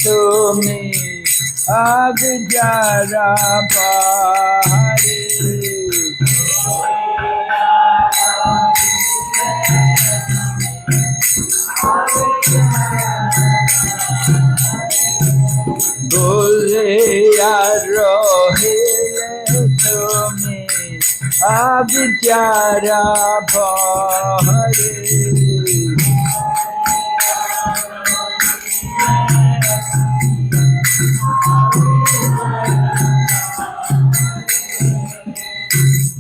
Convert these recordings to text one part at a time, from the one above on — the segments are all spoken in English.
tumi abhyara pahare. Bole arohile tumi abhyara pahare.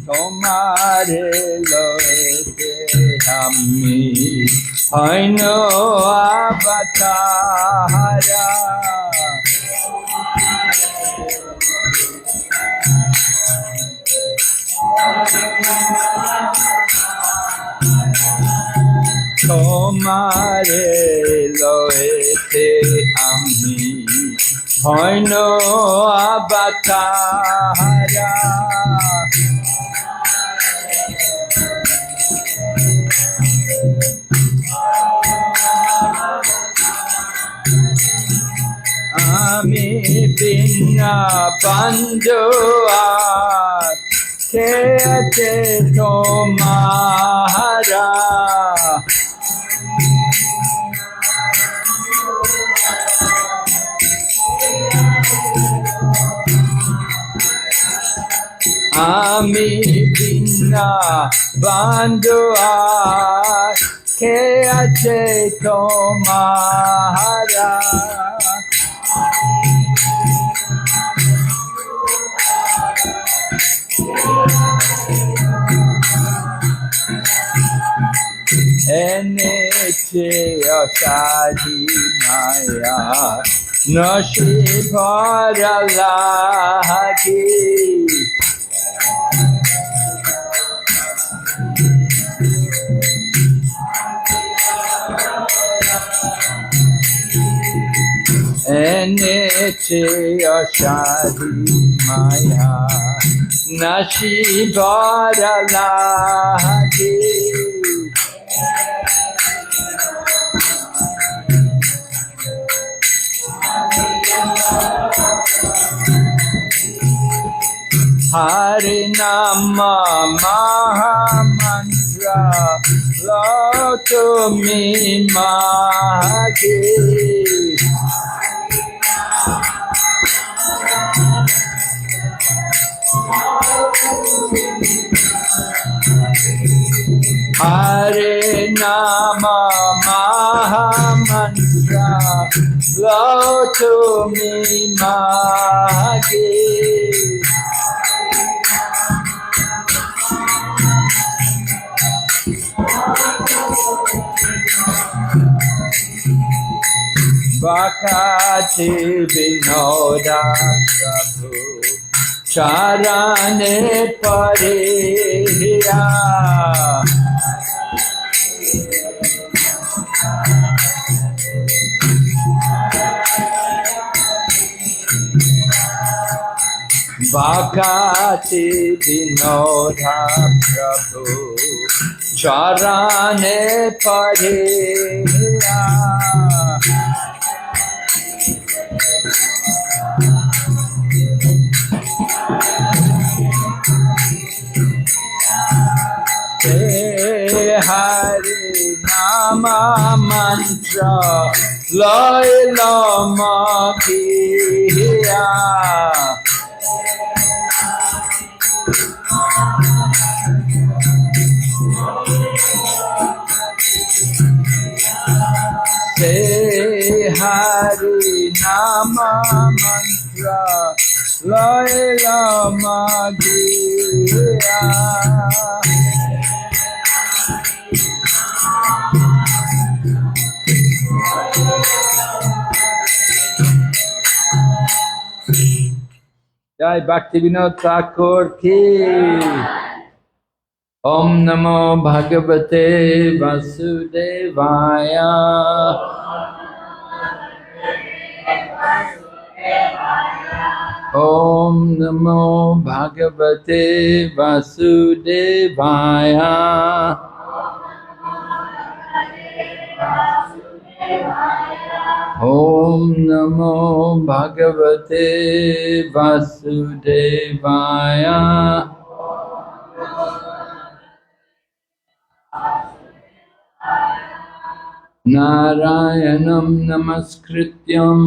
Tomare loete ami haino avatara. Tomare loete ami haino avatara. Ami binna bandhu kete tomara. Ami binna bandhu kete tomara. Enete asadi maya nashibhara lagi. Enete asadi maya nashibhara lagi. Hari Nama Maha Mantra Lotumi Mahaki. Hari Nama Maha Mantra Lotumi Mahaki. Bhakti Vinoda Prabhu Charane Pariya. Bhakti Vinoda Prabhu Charane Pariya. Hari Nama Mantra Laila Makiya. Hari Nama Mantra Laila Makiya. Jai Bhaktivinoda Thakur ki. Om Namo Bhagavate Vasudevaya. Om Namo Bhagavate Vasudevaya. Om Namo Bhagavate Vasudevaya. Narayanam Namaskrityam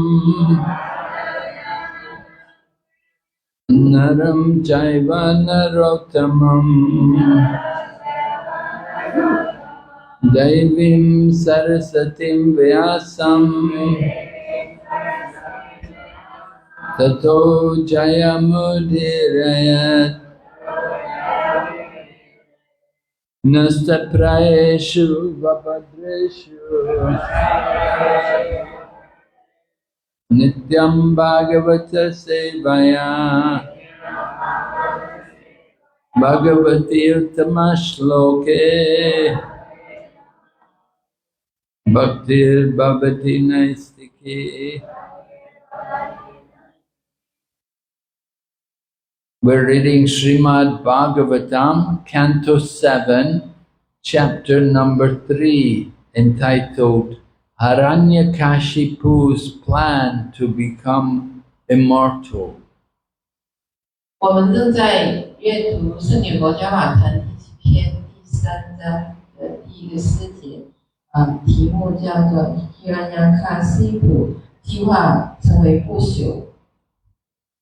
Naram Jaiva Narottamam Daivim Sarasatim Vyasam Tato Jayamudirayat Nastapraeshu Vabhadreshu Nityam Bhagavata Sevaya Bhagavati Uttama Shloke Bhaktir Bhavati Naistiki. We're reading Srimad Bhagavatam, Canto 7, Chapter number 3, entitled Hiranyakashipu's Plan to Become Immortal. 我们正在阅读圣女佛加玛坛第几篇第3章的第一个诗节，题目叫做 Hiranyakashipu 计划成为不朽。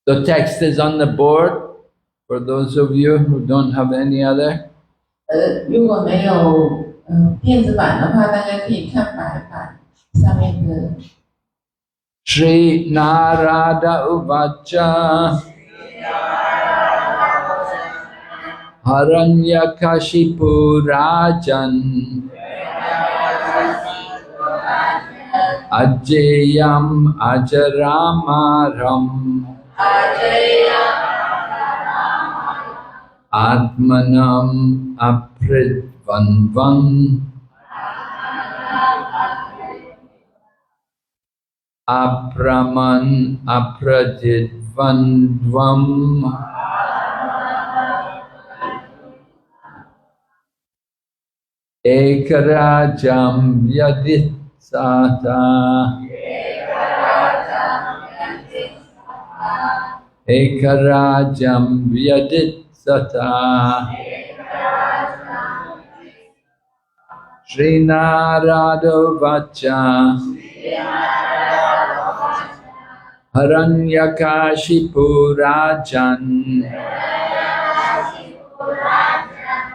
The text is on the board for those of you who don't have any other. 如果没有电子版的话，大家可以看白板上面的。Shri Narada Uvacha Hiranyakashipu Rajan Ajayam Ajaramaram Atmanam Apridvanvan Apraman Apradidvandvam Ekarajam Yaditsata Ekarajam Vyaditsata Shri Narada Vacha Hiranyakashipu Rajan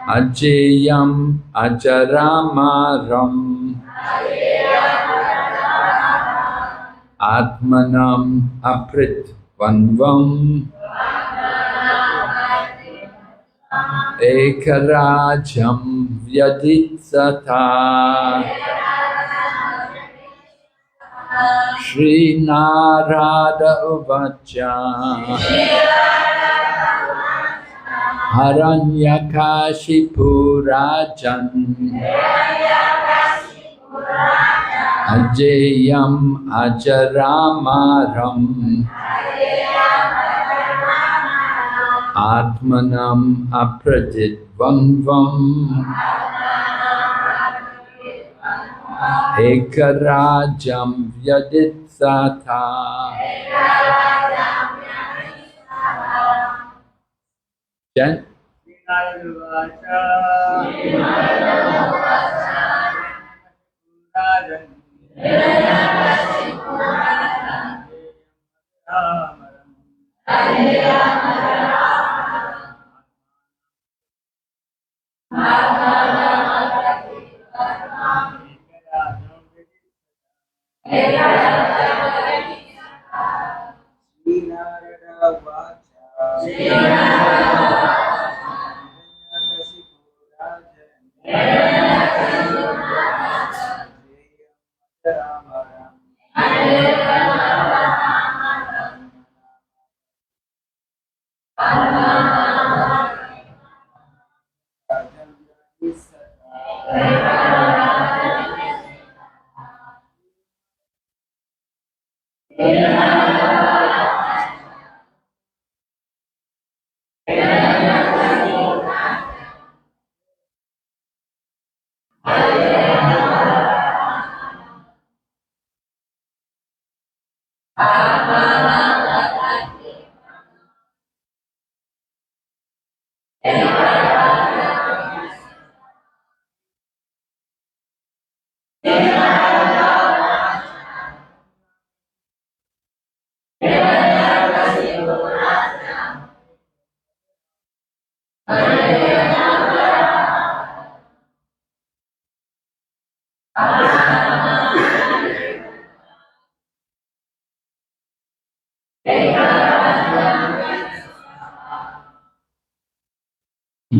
Ajayam Ajaramaram Atmanam Apritvanvam Ekarajam Vyaditsata Shri Narada Uvacha Hiranyakashipu Rajan Ajayam Ajaramaram Atmanam Apradidvandvam Ekarajam Vyaditsata. Jen?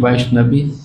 Vaishnavis?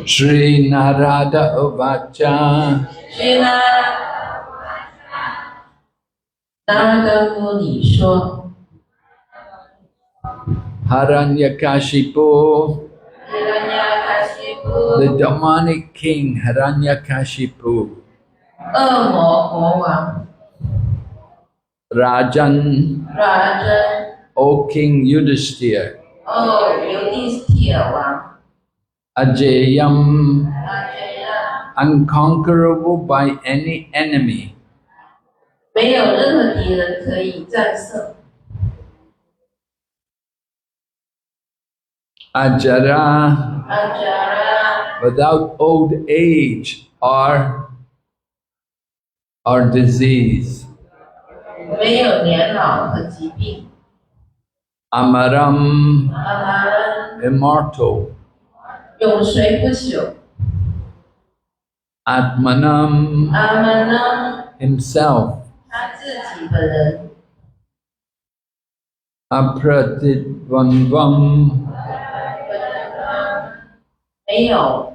Shri Narada Uvacha. Shri Narada Muni 说 Hiranyakashipu, Hiranyakashipu the demonic king Hiranyakashipu, 恶魔国王 Rajan, Rajan O King Yudhishthira, 尤利斯提尔王 Ajayam, 阿这样 unconquerable by any enemy, 没有任何敌人可以战胜 Ajara, 阿扎拉 without old age or disease, 没有年老和疾病 Amaram, 阿拉人 immortal, 永垂不朽 Atmanam, 阿门呢 himself, 他自己本人 Apratitvanvam, 没有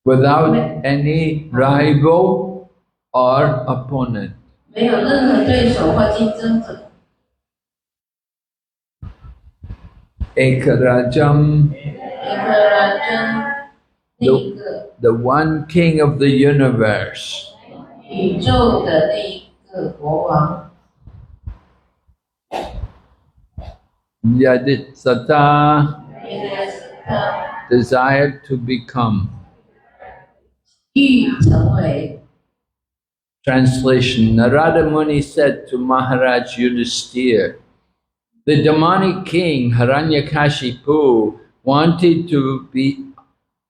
without any rival or opponent. 没有任何对手或竞争者 Ekarajam, 一个人跟那一个 the one king of the universe. 宇宙的那一个国王 Yaditsata 也是他 desired to become. 欲成为 Translation: Narada Muni said to Maharaj Yudhishthira, the demonic king Hiranyakashipu wanted to be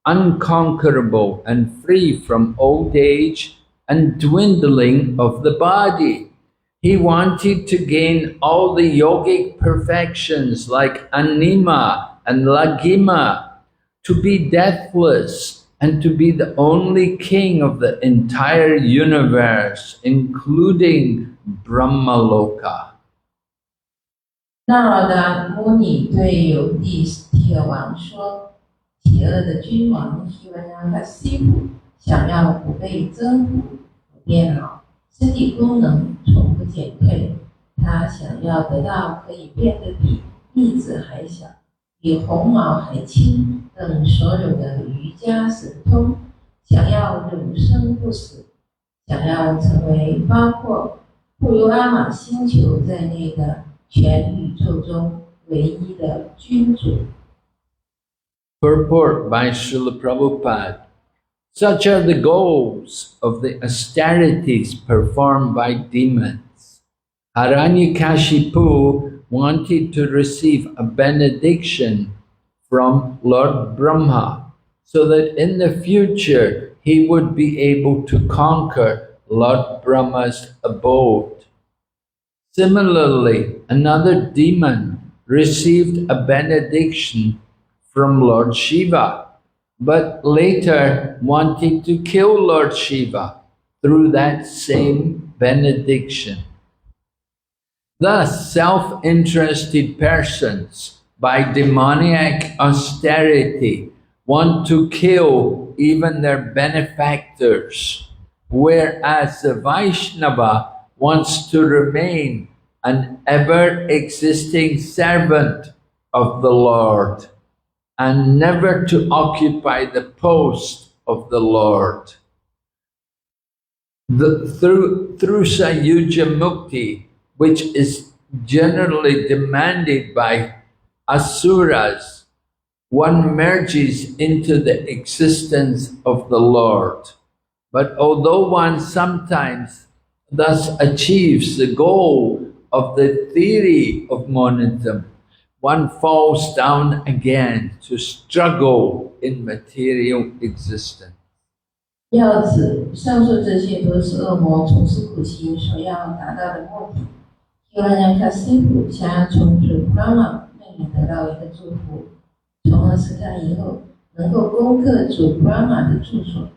unconquerable and free from old age and dwindling of the body. He wanted to gain all the yogic perfections like anima and lagima, to be deathless and to be the only king of the entire universe, including Brahmaloka. 那老的穆尼对有地提尔王说：“邪恶的君王希望让他西普想要不被征服、不变老，身体功能从不减退。他想要得到可以变得比粒子还小、比红毛还轻等所有的瑜伽神通，想要永生不死，想要成为包括布尤阿玛星球在内的。” 全宇宙中唯一的君主。 Purport by Srila Prabhupada. Such are the goals of the austerities performed by demons. Hiranyakashipu wanted to receive a benediction from Lord Brahma so that in the future he would be able to conquer Lord Brahma's abode. Similarly, another demon received a benediction from Lord Shiva, but later wanted to kill Lord Shiva through that same benediction. Thus, self-interested persons, by demoniac austerity, want to kill even their benefactors, whereas the Vaishnava wants to remain an ever-existing servant of the Lord and never to occupy the post of the Lord. Through Sayuja Mukti, which is generally demanded by asuras, one merges into the existence of the Lord. But although one sometimes thus achieves the goal of the theory of monism, one falls down again to struggle in material existence. 要指上述这些都是恶魔从事苦行所要达到的目的。希望让卡西普想要从主妈妈那里得到一个祝福，从而使他以后能够攻克主妈妈的住所。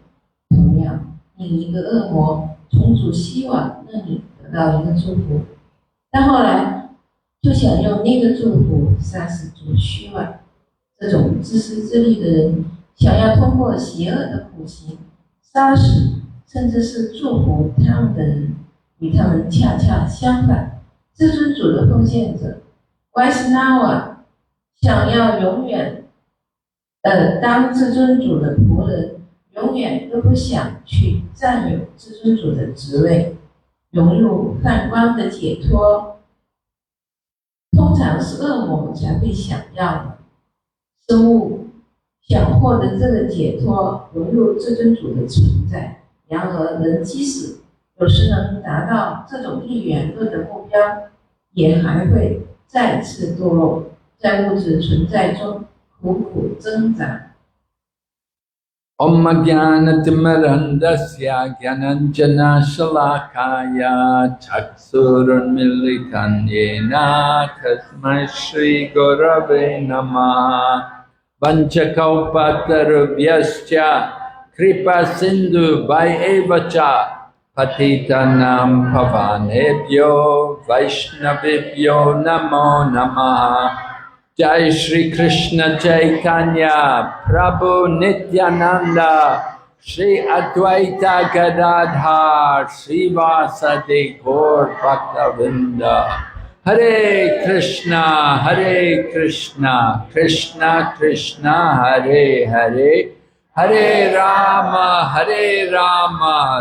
同样，另一个恶魔从主希瓦那里得到一个祝福，但后来就想用那个祝福杀死主希瓦。这种自私自利的人，想要通过邪恶的苦行杀死甚至是祝福他们的人，与他们恰恰相反。至尊主的奉献者 Vaishnava 想要永远当至尊主的仆人，永远都不想去占有至尊主的职位，融入梵光的解脱，通常是恶魔才会想要的。生物想获得这个解脱，融入至尊主的存在。然而，人即使有时能达到这种一元论的目标，也还会再次堕落，在物质存在中苦苦挣扎。Om Jnanatimmarandasya Jnananjana Shalakaya Chaksurunmilitan Yena Tasmai Shri Gurave Namah Vanchakalpatarubhyascha Kripa Sindhu Bhayevacha Patitanam Pavanebhyo Vaishnavibhyo Namo Namaha Jai Shri Krishna Chaitanya Prabhu Nityananda Shri Advaita Gadadhar Srivasadi Gaur Bhaktavinda Hare Krishna Krishna Krishna Hare Hare Hare Rama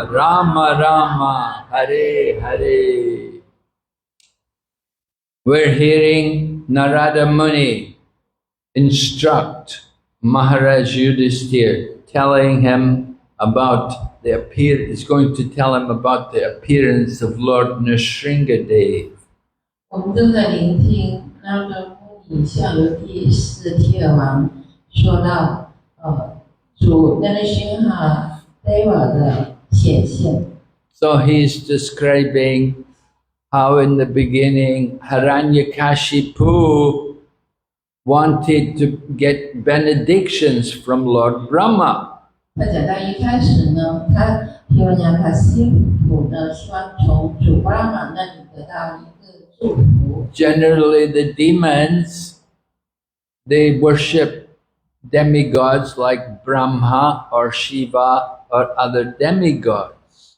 Rama Rama Hare Hare. We're hearing Narada Muni instruct Maharaj Yudhisthira, telling him about is going to tell him about the appearance of Lord Nrsingadev. 我们正在聆听Narada Muni向由第四提尔王说到主 Nrsingadeva 的显现。So he's describing how in the beginning Hiranyakashipu wanted to get benedictions from Lord Brahma. 他讲到一开始呢，他希望让卡西普呢，希望从主 Brahma 那里得到一个祝福。Generally, the demons, they worship demigods like Brahma or Shiva or other demigods.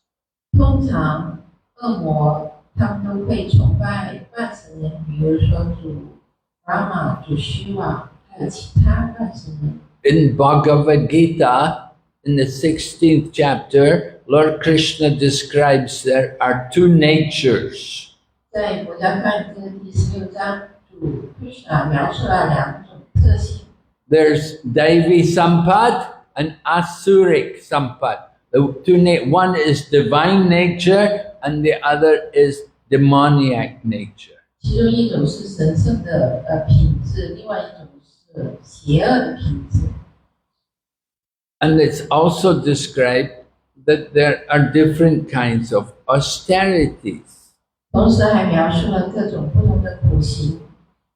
通常恶魔他们都会崇拜万神人，比如说主 Brahma、主 Shiva， 还有其他万神人。In Bhagavad Gita, in the 16th chapter, Lord Krishna describes there are two natures. 在佛家梵歌第16章，主 Krishna 描述了两种特性。There's Daivi Sampad and Asuric Sampad. One is divine nature and the other is demoniac nature. 其中一种是神圣的品质，另外一种是邪恶的品质。And it's also described that there are different kinds of austerities. 同时还描述了各种不同的苦行。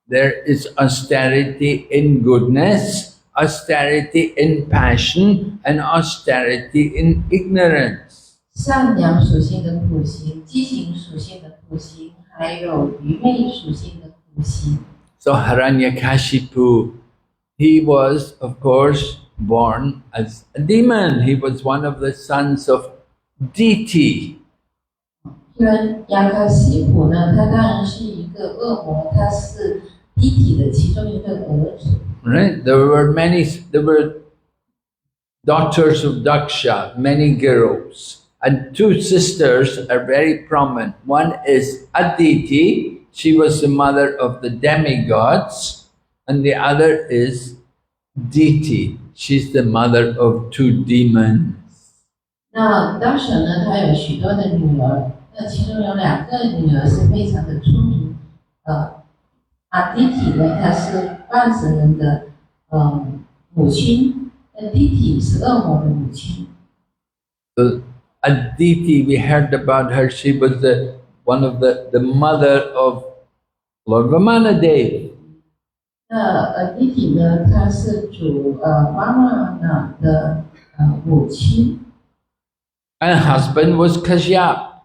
There is austerity in goodness, austerity in passion, and austerity in ignorance. 善良属性的苦行、激情属性的苦行，还有愚昧属性的呼吸。So Hiranyakashipu, he was, of course, born as a demon. He was one of the sons of Diti. 因为亚卡西普呢，他当然是一个恶魔，他是滴体的其中一个儿子。Right? There were daughters of Daksha, many girls. And two sisters are very prominent. One is Aditi, she was the mother of the demigods, and the other is Diti, she's the mother of two demons. 那当时呢，他有许多的女儿，那其中有2个女儿是非常的出名。阿迪体呢，她是半神人的母亲，那迪体是恶魔的母亲。Aditi, we heard about her, she was one of the mother of Lord Vamanadev. 那迪体呢，她是主妈妈呢的母亲。And husband was Kashyap.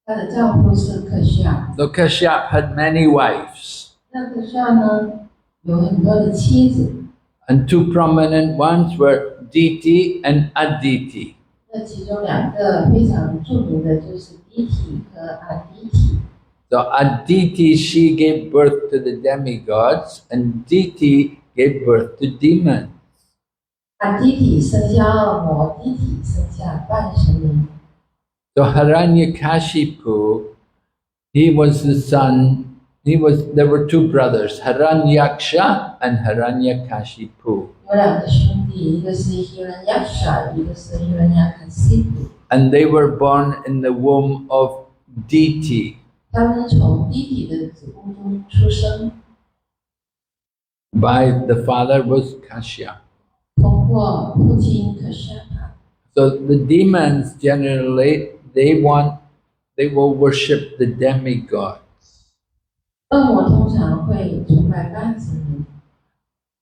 她的丈夫是可夏。So Kashyap had many wives. 那可夏呢，有很多的妻子。And two prominent ones were Diti and Aditi. 那其中2个非常著名的就是迪体和阿迪体。So Aditi, she gave birth to the demigods, and Diti gave birth to demons. 阿迪体生下恶魔，迪体生下半神人。So Hiranyakashipu, he was the son. There were two brothers, Hiranyaksha and Hiranyakashipu. 有2个兄弟，一个是希兰亚沙，一个是希兰亚卡西普。And they were born in the womb of Diti. 他们从迪体的子宫中出生。By the father was Kashyap. 通过父亲可夏塔。So the demons generally they will worship the demigods. 恶魔通常会崇拜半神人。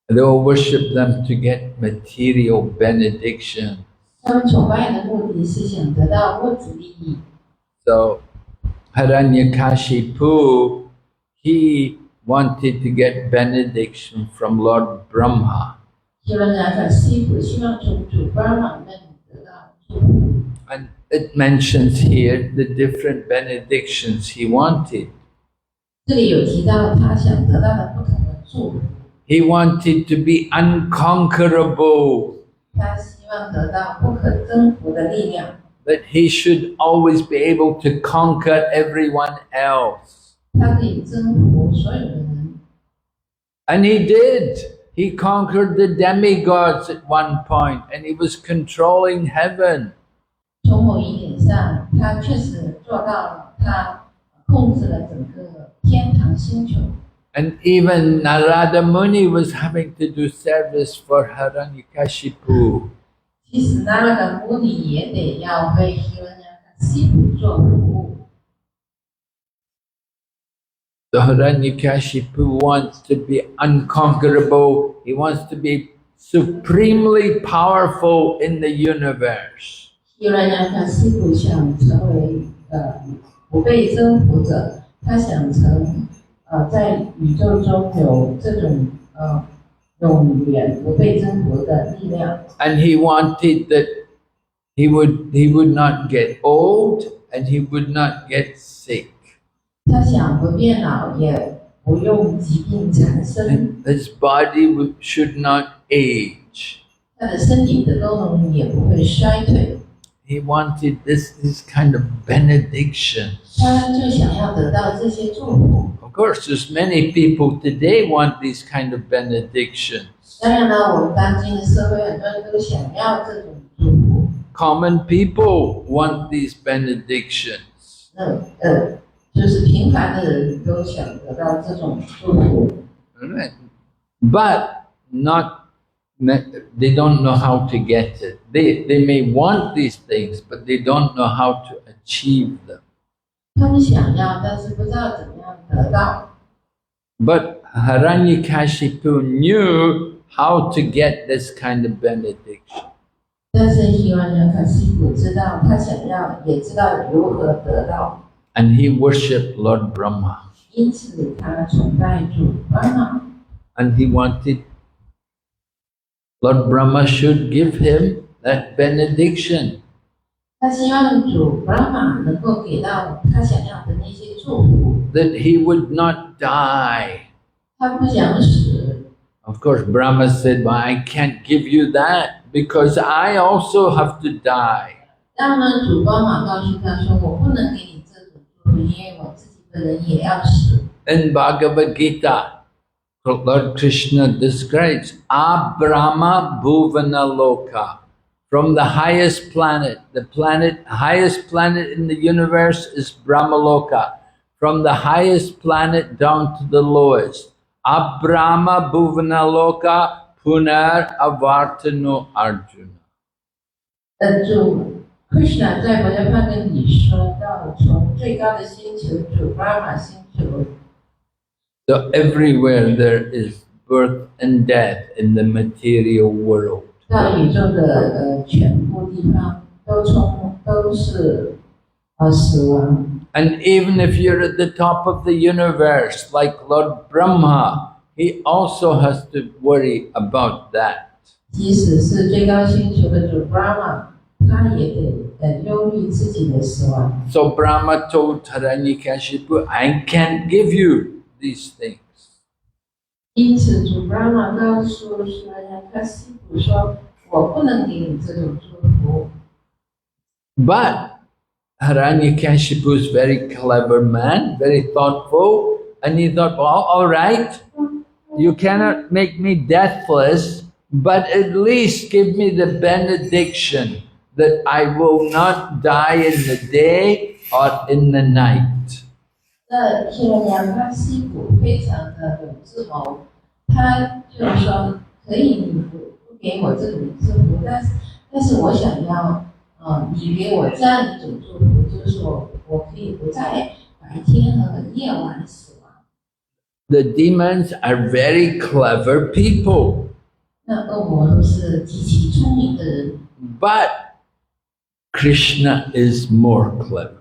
They will worship them to get material benediction. 他们崇拜的目的是想得到物质利益。So Hiranyakashipu, he wanted to get benediction from Lord Brahma. 希兰亚卡西普希望从主巴玛那里得到祝福。And it mentions here the different benedictions he wanted. 这里有提到他想得到的不同的祝福。He wanted to be unconquerable. 他希望得到不可征服的力量。That he should always be able to conquer everyone else. 他可以征服所有的人。And he did. He conquered the demigods at one point, and he was controlling heaven. 从某一点上，他确实做到了，他控制了整个天堂星球。And even Narada Muni was having to do service for Hiranyakashipu. 其实那个目的也得要为希兰亚卡西普做服务。The Hiranyakashipu wants to be unconquerable. He wants to be supremely powerful in the universe. 希兰亚卡西普想成为不被征服者，他想成在宇宙中有这种永远不被征服的力量。And he wanted that he would not get old and he would not get sick. 他想不变老，也不用疾病缠身。And his body should not age. 他的身体的功能也不会衰退。He wanted this kind of benediction. 他就想要得到这些祝福。Of course, there's many people today want these kind of benedictions. 当然了，我们当今的社会很多人都想要这种祝福。Common people want these benedictions. 就是平凡的人都想得到这种祝福。Right. But they don't know how to get it. They may want these things, but they don't know how to achieve them. 他们想要，但是不知道怎么样得到。But Hiranyakashipu knew how to get this kind of benediction. 但是希望人卡西普知道，他想要，也知道如何得到。and he worshipped Lord Brahma. 因此他崇拜主 Brahma， And he wanted Lord Brahma should give him that benediction. 他希望主 Brahma 能够给到他想要的那些祝福， That he would not die. 他不想死。 Of course, Brahma said, well, I can't give you that because I also have to die. 然后呢，主 Brahma 告诉他说：“我不能给你这种祝福，因为我自己本人也要死。” In Bhagavad Gita, Lord Krishna describes Abrahma Bhuvana Loka. From the highest planet, highest planet in the universe is Brahmaloka. From the highest planet down to the lowest. Abrahma Bhuvana Loka Punar Avartano Arjuna. 主 Krishna 在佛教梵文里说到，从最高的星球主 Brahma 星球。 So everywhere there is birth and death in the material world. 到宇宙的全部地方都是死亡。 And even if you're at the top of the universe, like Lord Brahma, he also has to worry about that. 即使是最高星球的主 Brahma， 他也得忧虑自己的死亡。 So Brahma told Hiranyakashipu, I can't give you these things. 因此，主 Brahma 告诉Hiranyakashipu说：“我不能给你这种祝福。” But Hiranyakashipu is a very clever man, very thoughtful, and he thought, well, all right, you cannot make me deathless, but at least give me the benediction that I will not die in the day or in the night. 那Hiranyakashipu非常的有智谋，他就是说，可以你不给我这种祝福，但是我想要，你给我这样一种祝福，就是说我可以不在白天和夜晚死亡。 The demons are very clever people, 那恶魔都是极其聪明的人， but Krishna is more clever.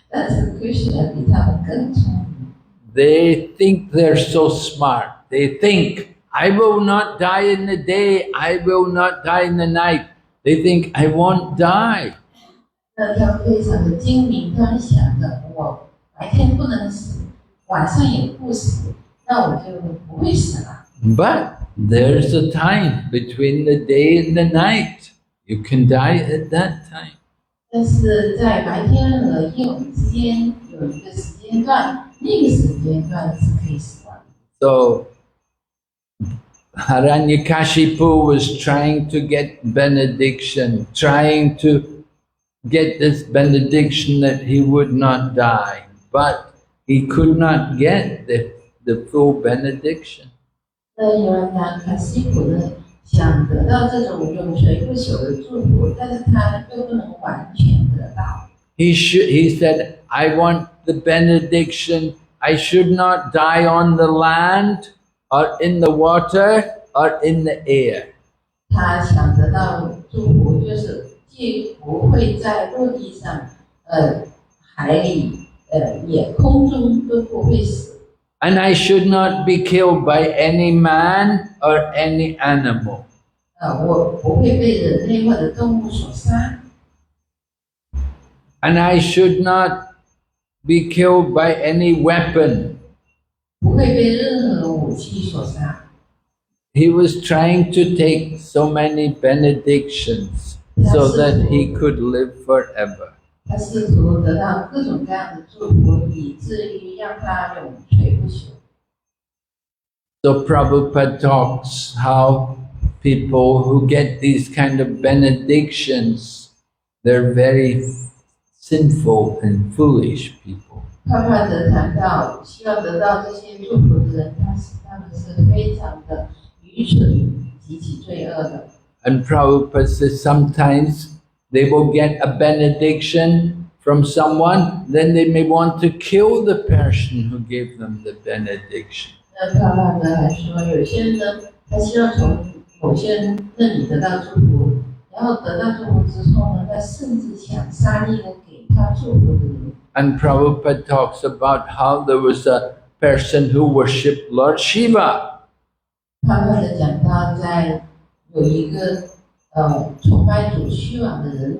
但是 Krishna 比他们更聪明。 They think they're so smart. They think, I will not die in the day, I will not die in the night. They think, I won't die. 那他非常的精明，他们想着我白天不能死，晚上也不死，那我就不会死了。 But there's a time between the day and the night. You can die at that time. 但是在白天和夜晚之间有一个时间段，那个时间段是可以死亡。 So Hiranyakashipu was trying to get benediction, trying to get this benediction that he would not die, but he could not get the full benediction. 那Hiranyakashipu呢，想得到这种永垂不朽的祝福，但是他又不能完全得到。 He said, I want the benediction. I should not die on the land or in the water or in the air. 他想得到祝福，就是既不会在陆地上、海里、也空中都不会死。 And I should not be killed by any man or any animal. 我不会被人类或者动物所杀。 And I should not be killed by any weapon. 不会被任何武器所杀。 He was trying to take so many benedictions so that he could live forever. 他试图得到各种各样的祝福，以至于让他永垂不朽。 So Prabhupada talks how people who get these kind of benedictions, they're very sinful and foolish people. 盼盼的谈到，希望得到这些祝福的人，他们是非常的愚蠢、极其罪恶的。 And Prabhupada says sometimes they will get a benediction from someone, then they may want to kill the person who gave them the benediction. 那盼盼的还说，有些人呢，他希望从某些人那里得到祝福，然后得到祝福之后呢，他甚至想杀那个给他祝福的人。And Prabhupada talks about how there was a person who worshipped Lord Shiva. 他们的讲到在有一个崇拜主虚王的人，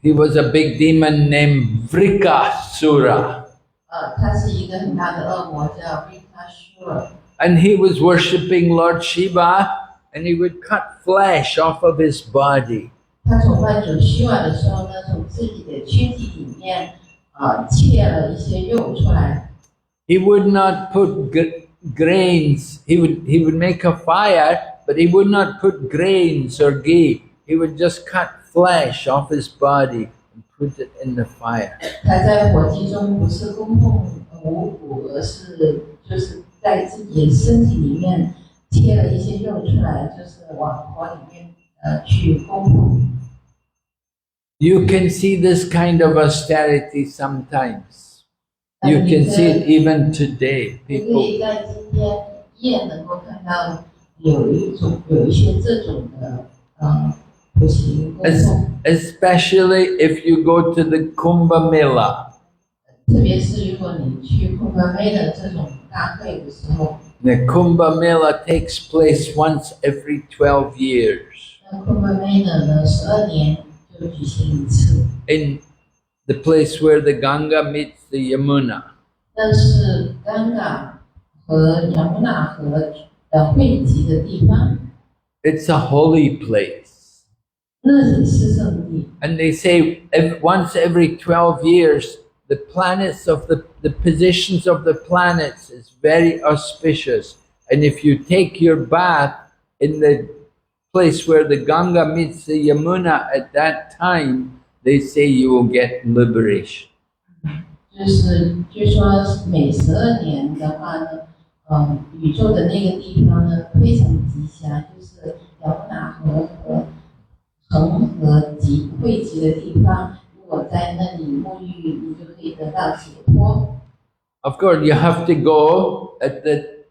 He was a big demon named Vrikasura. 他是一个很大的恶魔叫 Vikashura， And he was worshipping Lord Shiva, and he would cut flesh off of his body. 他崇拜主虚王的时候呢，从自己的躯体里面切了一些肉出来。 He would not put grains. He would make a fire, but he would not put grains or ghee. He would just cut flesh off his body and put it in the fire. 他在火鸡中不是供奉五谷，而是就是在自己身体里面切了一些肉出来，就是往火里面去供奉。 You can see this kind of austerity sometimes. You can see it even today. 可 People, 以在今天依然能够看到有一些这种的普行供奉， especially if you go to the Kumbh Mela. 特别是如果你去库巴梅的这种大会的时候， The Kumbh Mela takes place once every 12 years 那库巴梅呢12年就举行一次。 in the place where the Ganga meets the Yamuna. 那是甘嘎和雅穆纳河汇集的地方， It's a holy place. 那里是圣地。 And they say once every 12 years, the planets of the positions of the planets is very auspicious. And if you take your bath in the place where the Ganga meets the Yamuna at that time, they say you will get liberation. 就是据说每12年的话呢，宇宙的那个地方呢非常吉祥，就是雅穆纳河和恒河汇集的地方。如果在那里沐浴，你就可以得到解脱。 Of course, you have to go at the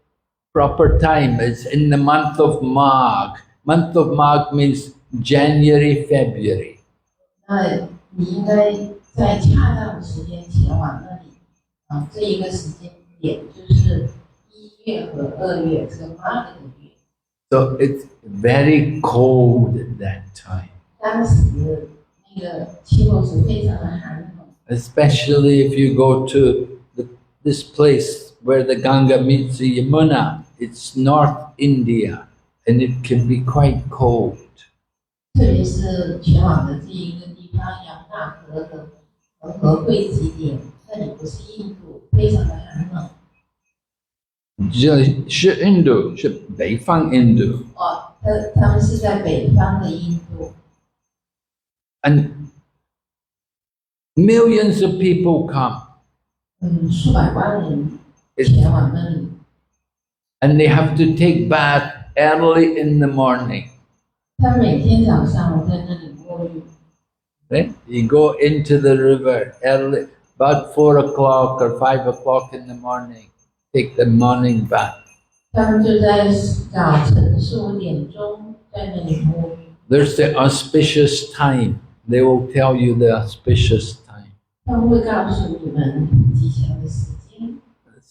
proper time. It's in the month of Magh. Month of Magh means January, February. 那你应该在恰当的时间前往那里，这一个时间点就是1月和2月这个8个月。 So it's very cold at that time. 当时那个气候是非常的寒冷， Especially if you go to this place where the Ganga meets the Yamuna. It's North India, and it can be quite cold. 特别是前往的这一个地方，雅穆纳河的恒河汇集点，那里不是印度，非常的寒冷。是印度，是北方印度。他们是在北方的印度。 And millions of people come. 数百万人前往那里。 And they have to take bath early in the morning. 他每天早上在那里沐浴。 Right? You go into the river early, about 4 o'clock or 5 o'clock in the morning. Take the morning bath. 他们就在早晨4、5点钟在那里沐浴。 There's the auspicious time. They will tell you the auspicious time. 他们会告诉你们吉祥的时间。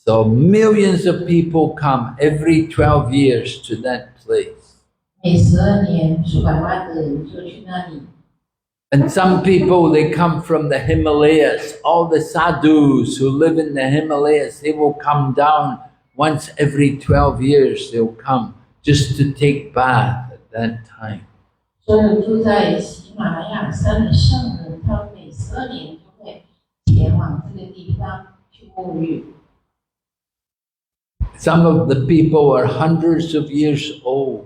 So millions of people come every 12 years to that place. 每12年数百万的人就去那里。 And some people, they come from the Himalayas. All the sadhus who live in the Himalayas, they will come down once every 12 years. They'll come just to take bath at that time. 所有住在喜马拉雅山的圣人，他们每12年就会前往这个地方去沐浴。 Some of the people are hundreds of years old,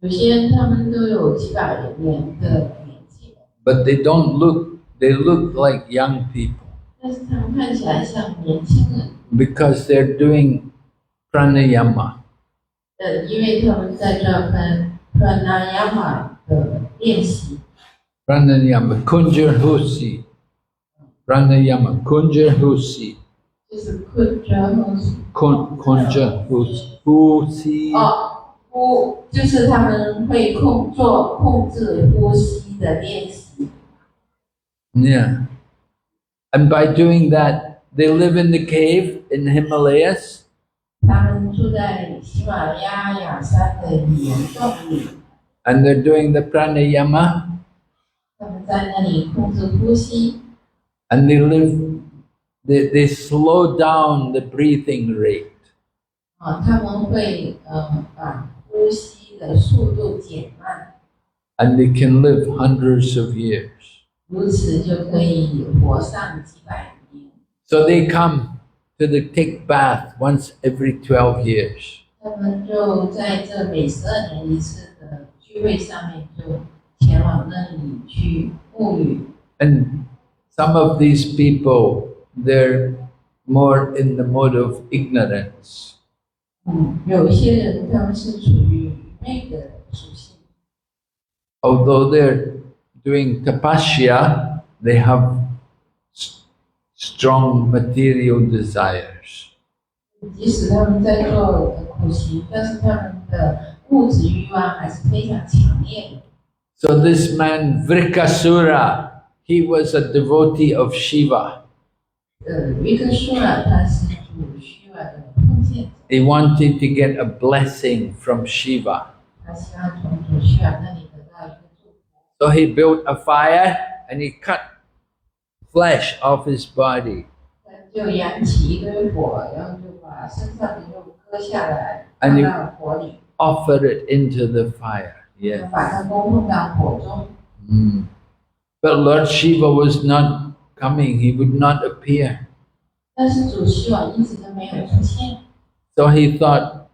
有些人他们都有几百年的年纪了， but they look like young people 但是他们看起来像年轻人， because they're doing pranayama. 因为他们在这pranayama 的练习。 Pranayama, kunjarhusi. Pranayama, kunjarhusi. 就是kunjarhusi。 Kunjarhusi. 就是他们会控制呼吸的练习。 Yeah. And by doing that, they live in the cave in the Himalayas. 他们住在喜马拉雅山的岩洞里， And they're doing the pranayama. 他们在那里控制呼吸， And they slow down the breathing rate. 他们会把呼吸的速度减慢， And they can live hundreds of years. 如此就可以活上几百年。 So they come to take bath once every 12 years. 他们就在这每12年一次的聚会上面，就前往那里去沐浴。 And some of these people, they're more in the mode of ignorance. 有一些人他们是处于愚昧的属性。 Although they're doing tapasya, they have strong material desires. 即使他们在做苦行，但是他们的物质欲望还是非常强烈的。 So this man Vrikasura, he was a devotee of Shiva. 维克舒尔他是主虚瓦的奉献者， He wanted to get a blessing from Shiva. 他希望从主虚瓦那里得到一个祝福。 So he built a fire and he cut flesh off his body. 就燃起一堆火，然后就把身上的肉割下来， And 放 you 到火里， offer it into the fire. Yeah. 把它供奉到火中。 But Lord Shiva was not coming. He would not appear. 但是主虚瓦一直都没有出现。 So he thought,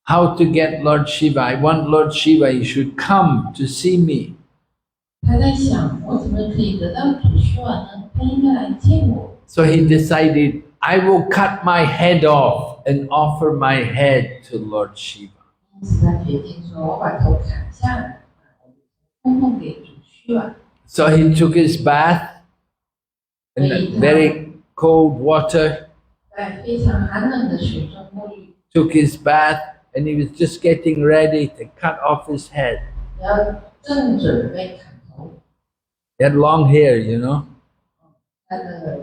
how to get Lord Shiva? I want Lord Shiva. He should come to see me. 他在想，我怎么可以得到主虚瓦呢？他应该来见我。 So he decided, I will cut my head off and offer my head to Lord Shiva. 因此他决定说，我把头砍下来，供奉给主虚瓦。 So he took his bath in the very cold water, 在非常寒冷的水中沐浴， took his bath, and he was just getting ready to cut off his head. 然后正准备砍头。 He had long hair, you know. 他的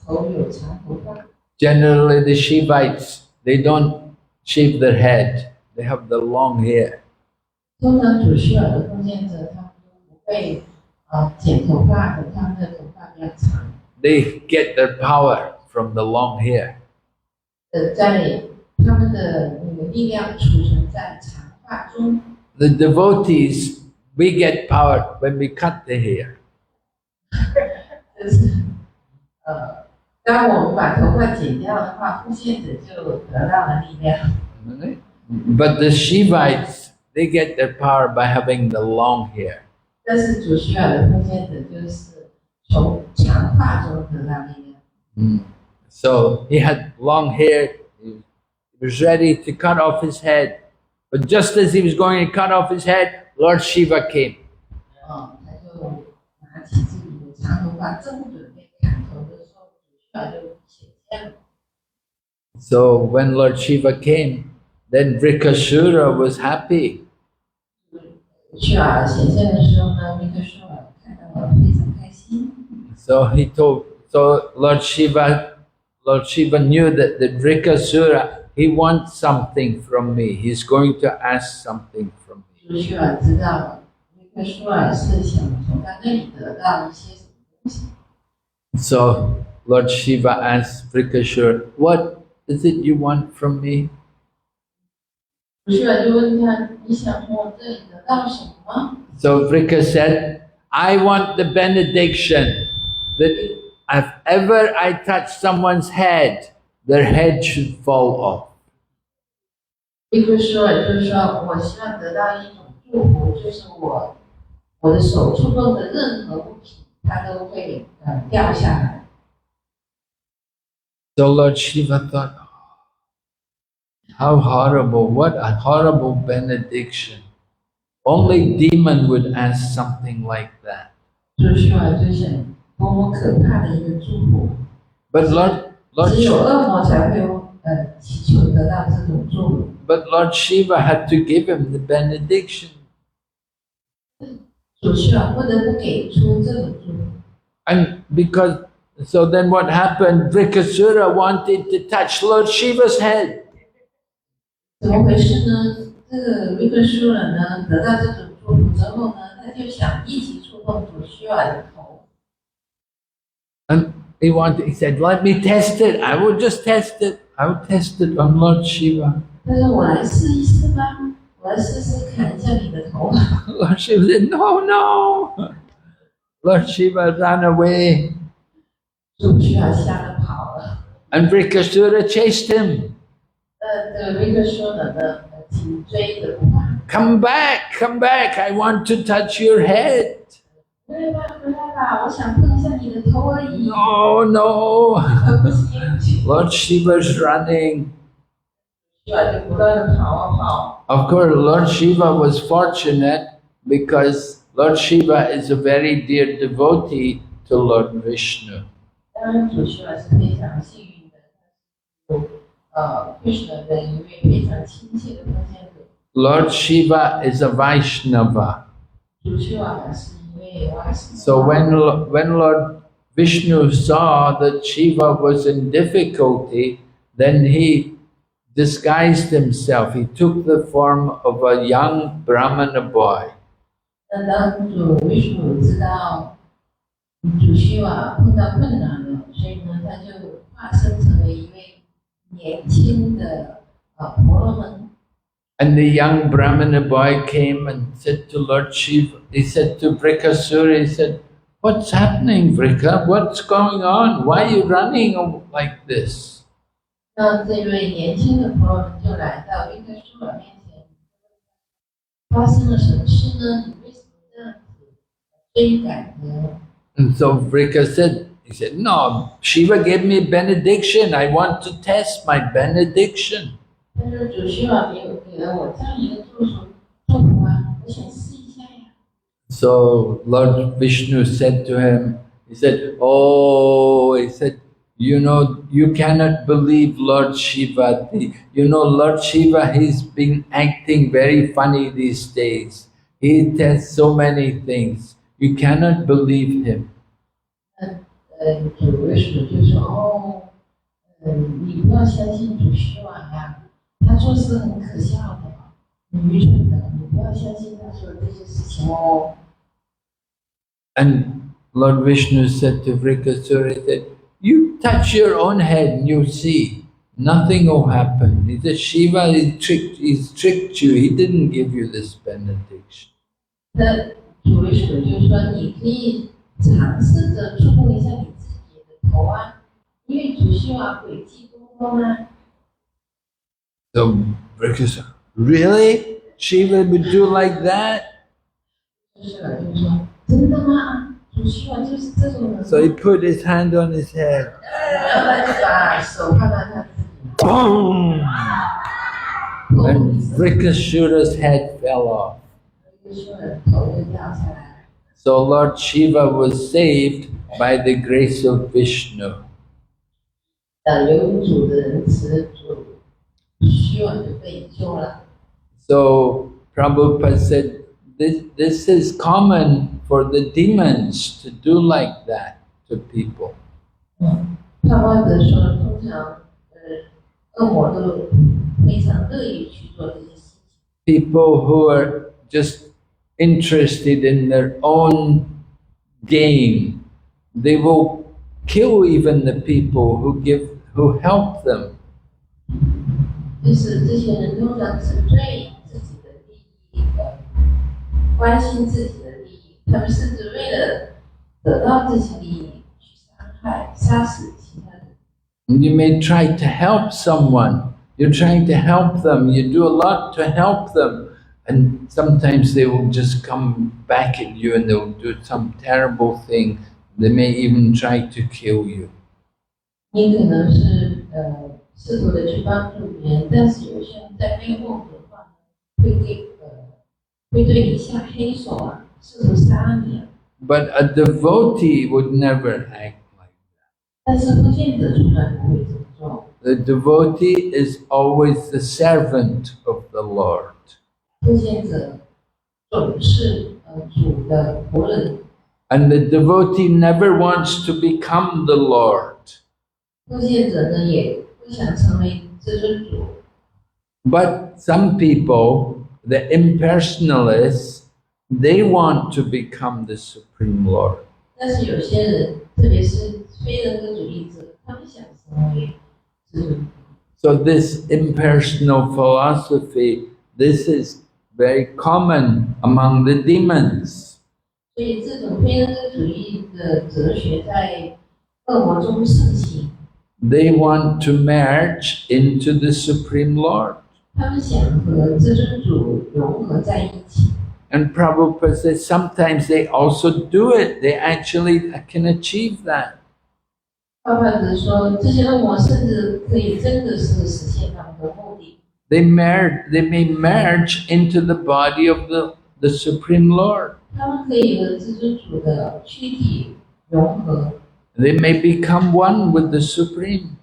头有长头发。 Generally, the Shivites, they don't shave their head. They have the long hair. 通常主需要的奉献者，他们都不会剪头发的，他们的头发比较长。 They get their power from the long hair. 在他们的那个力量储存在长发中。 The devotees, we get power when we cut the hair. 就是当我们把头发剪掉的话，奉献者就得到了力量。 But the Shivites, they get their power by having the long hair. 但是主需要的奉献者就是从长发中得到力量。 So he had long hair. He was ready to cut off his head. But just as he was going to cut off his head, Lord Shiva came. 他就拿起自己的长头发，正准备砍头的时候，主需要就显现了。 So when Lord Shiva came, then Vrikasura was happy. 需要显现的时候呢，维克舒尔看到了非常开心。 So Lord Shiva knew that the Vrikasura, he wants something from me. He's going to ask something from me. 主需要知道维克舒尔是想从他那里得到一些什么东西。 So Lord Shiva asked Vrikasura, what is it you want from me? 主需要就问他：“你想从我这里得到什么？” So Vrika said, I want the benediction that if ever I touch someone's head, their head should fall off. 维克舒尔就是说，我希望得到一种祝福，就是我的手触碰的任何物品，它都会掉下来。 So Lord Shiva thought, how horrible, what a horrible benediction. Only demon would ask something like that. 主需要就想多么可怕的一个祝福。 But Lord 只有 Shiva, 恶魔才会祈求得到这种祝福。 but Lord Shiva had to give him the benediction. 主需要不得不给出这种祝福。And because, so then what happened? Vrikasura wanted to touch Lord Shiva's head. 怎么回事呢？这个维克舒人呢，得到这种祝福之后呢，他就想一起触碰主须瓦的头。And he said, let me test it. I will just test it. I will test it on Lord Shiva. 他说我来试一试吧，我来试试看一下你的头。Lord Shiva said, no, no. Lord Shiva ran away. 主须瓦吓得跑了。And Vrikasura chased him. 这个维克舒人呢，紧追着不放。Come back, come back. I want to touch your head. 回来吧，回来吧，我想碰一下你的头而已。No, no. 不行。Lord Shiva's running. 须瓦就不断地跑啊跑。Of course, Lord Shiva was fortunate because Lord Shiva is a very dear devotee to Lord Vishnu. 当然，主须瓦是非常幸运的，Krishna 的一位非常亲切的奉献者。Lord Shiva is a Vaishnava. 主须瓦是一位外甥。So when Lord Vishnu saw that Shiva was in difficulty, then he disguised himself. He took the form of a young Brahmana boy. 那当主维什努知道主须瓦碰到困难了，所以呢，他就化身成为一位年轻的婆罗门。And the young Brahmana boy came and said to Lord Shiva, he said to Vrikasura, he said, what's happening, Vrika? What's going on? Why are you running like this? 那这位年轻的婆罗门就来到维克舒瓦面前，发生了什么事呢？你为什么这样子追赶呢？ And so Vrika said, he said, no, Shiva gave me benediction. I want to test my benediction. 但是主须瓦给了我这样一个祝福啊，我想试一下呀。So Lord Vishnu said to him, he said, oh, he said, you know, you cannot believe Lord Shiva. You know, Lord Shiva, he's been acting very funny these days. He tests so many things. You cannot believe him. 主维什就说哦，你不要相信主须瓦呀，他做事很可笑的，很愚蠢的，你不要相信他说的这些事情哦。And Lord Vishnu said to Vrikasura, he said, you touch your own head and you'll see. Nothing will happen. He said, Shiva, he's tricked you. He didn't give you this benediction. 那主维什就说，你可以尝试着触碰一下你自己的头啊，因为主须瓦诡计多端啊。So Vrikasura, really? Shiva would do like that? 就是就说，真的吗？主须瓦就是这种人。So he put his hand on his head. 然后他就把手放到他自己。Boom! And Vrikasura's head fell off. So Lord Shiva was saved by the grace of Vishnu. So Prabhupada said, this is common for the demons to do like that to people. People who are just interested in their own gain, they will kill even the people who help them. 就是这些人通常只对自己的利益关心自己的利益，他们甚至为了得到这些利益去伤害、杀死其他人。You may try to help someone. You're trying to help them. You do a lot to help them. And sometimes they will just come back at you and they'll do some terrible thing. They may even try to kill you. 你可能是试图的去帮助别人，但是有些人在背后的话，会对你下黑手啊，试图杀你啊。But a devotee would never act like that. 但是奉献者从来不会这么做。The devotee is always the servant of the Lord. 奉献者总是主的仆人。And the devotee never wants to become the Lord. 奉献者呢也不想成为至尊主， But some people, the impersonalists, they want to become the Supreme Lord. 但是有些人，特别是非人格主义者，他们想成为至尊主。 So this impersonal philosophy, this is very common among the demons. 所以这种非人格主义的哲学在恶魔中盛行。 They want to merge into the Supreme Lord. 他们想和至尊主融合在一起。 And Prabhupada says sometimes they also do it. They actually can achieve that. 巴巴德说，这些恶魔甚至可以真的是实现他们的目的。 They may merge into the body of the Supreme Lord. 他们可以和至尊主的躯体融合， They may become one with the Supreme.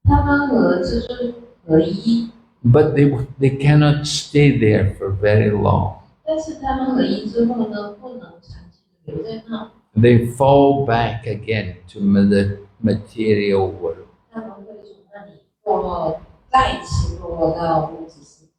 他们和至尊合一， But they cannot stay there for very long. 但是他们合一之后呢，不能长期的留在那， They fall back again to the material world. 他们会从那里堕落，再次堕落到物质世界。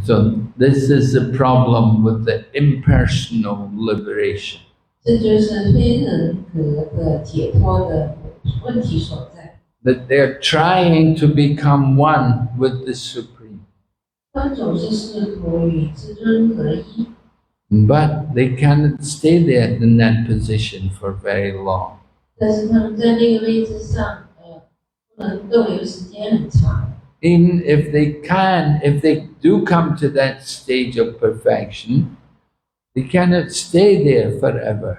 So this is the problem with the impersonal liberation. 这就是非人格的解脱的问题所在。 That they're trying to become one with the Supreme. 他们总是试图与至尊合一， But they cannot stay there in that position for very long. 但是他们在那个位置上，不能逗留时间很长。 Even if they do come to that stage of perfection, they cannot stay there forever.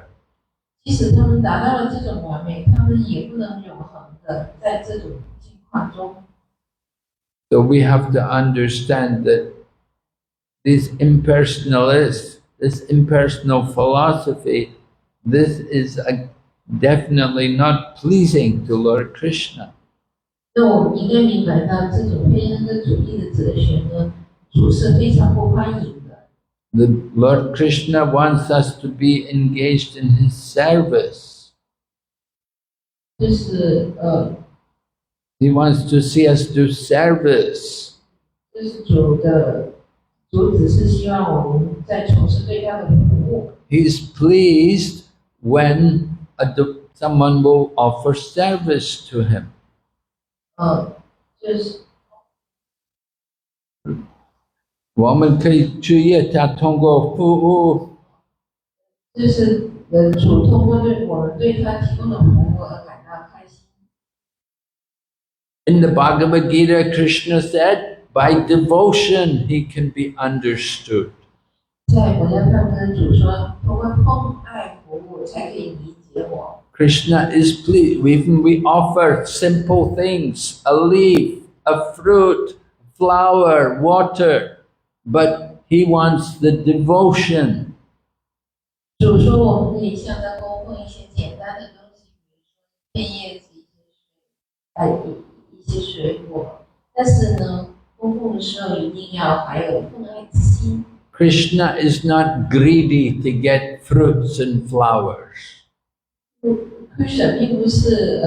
即使他们达到了这种完美，他们也不能永恒的在这种境况中。 So we have to understand that these impersonalists, this impersonal philosophy, this is definitely not pleasing to Lord Krishna. 那我们应该明白到，这种非人格主义的哲学呢，主是非常不欢迎的。 The Lord Krishna wants us to be engaged in His service. 就是 He wants to see us do service. 就是主只是希望我们在从事对他的服务。 He's pleased when someone will offer service to Him. 就是我们可以去业他通过服务，主通过对我们对他提供的服务而感到开心。 In the Bhagavad Gita, Krishna said, by devotion he can be understood. 在国家上跟主说，通过奉爱服务才可以理解我。 Krishna is pleased. We offer simple things, a leaf, a fruit, flower, water, but he wants the devotion. 主说我们可以向他供奉一些简单的东西，比如说片叶子、一些水果，但是呢，供奉的时候一定要还有奉爱之心。 Krishna is not greedy to get fruits and flowers. 神并不是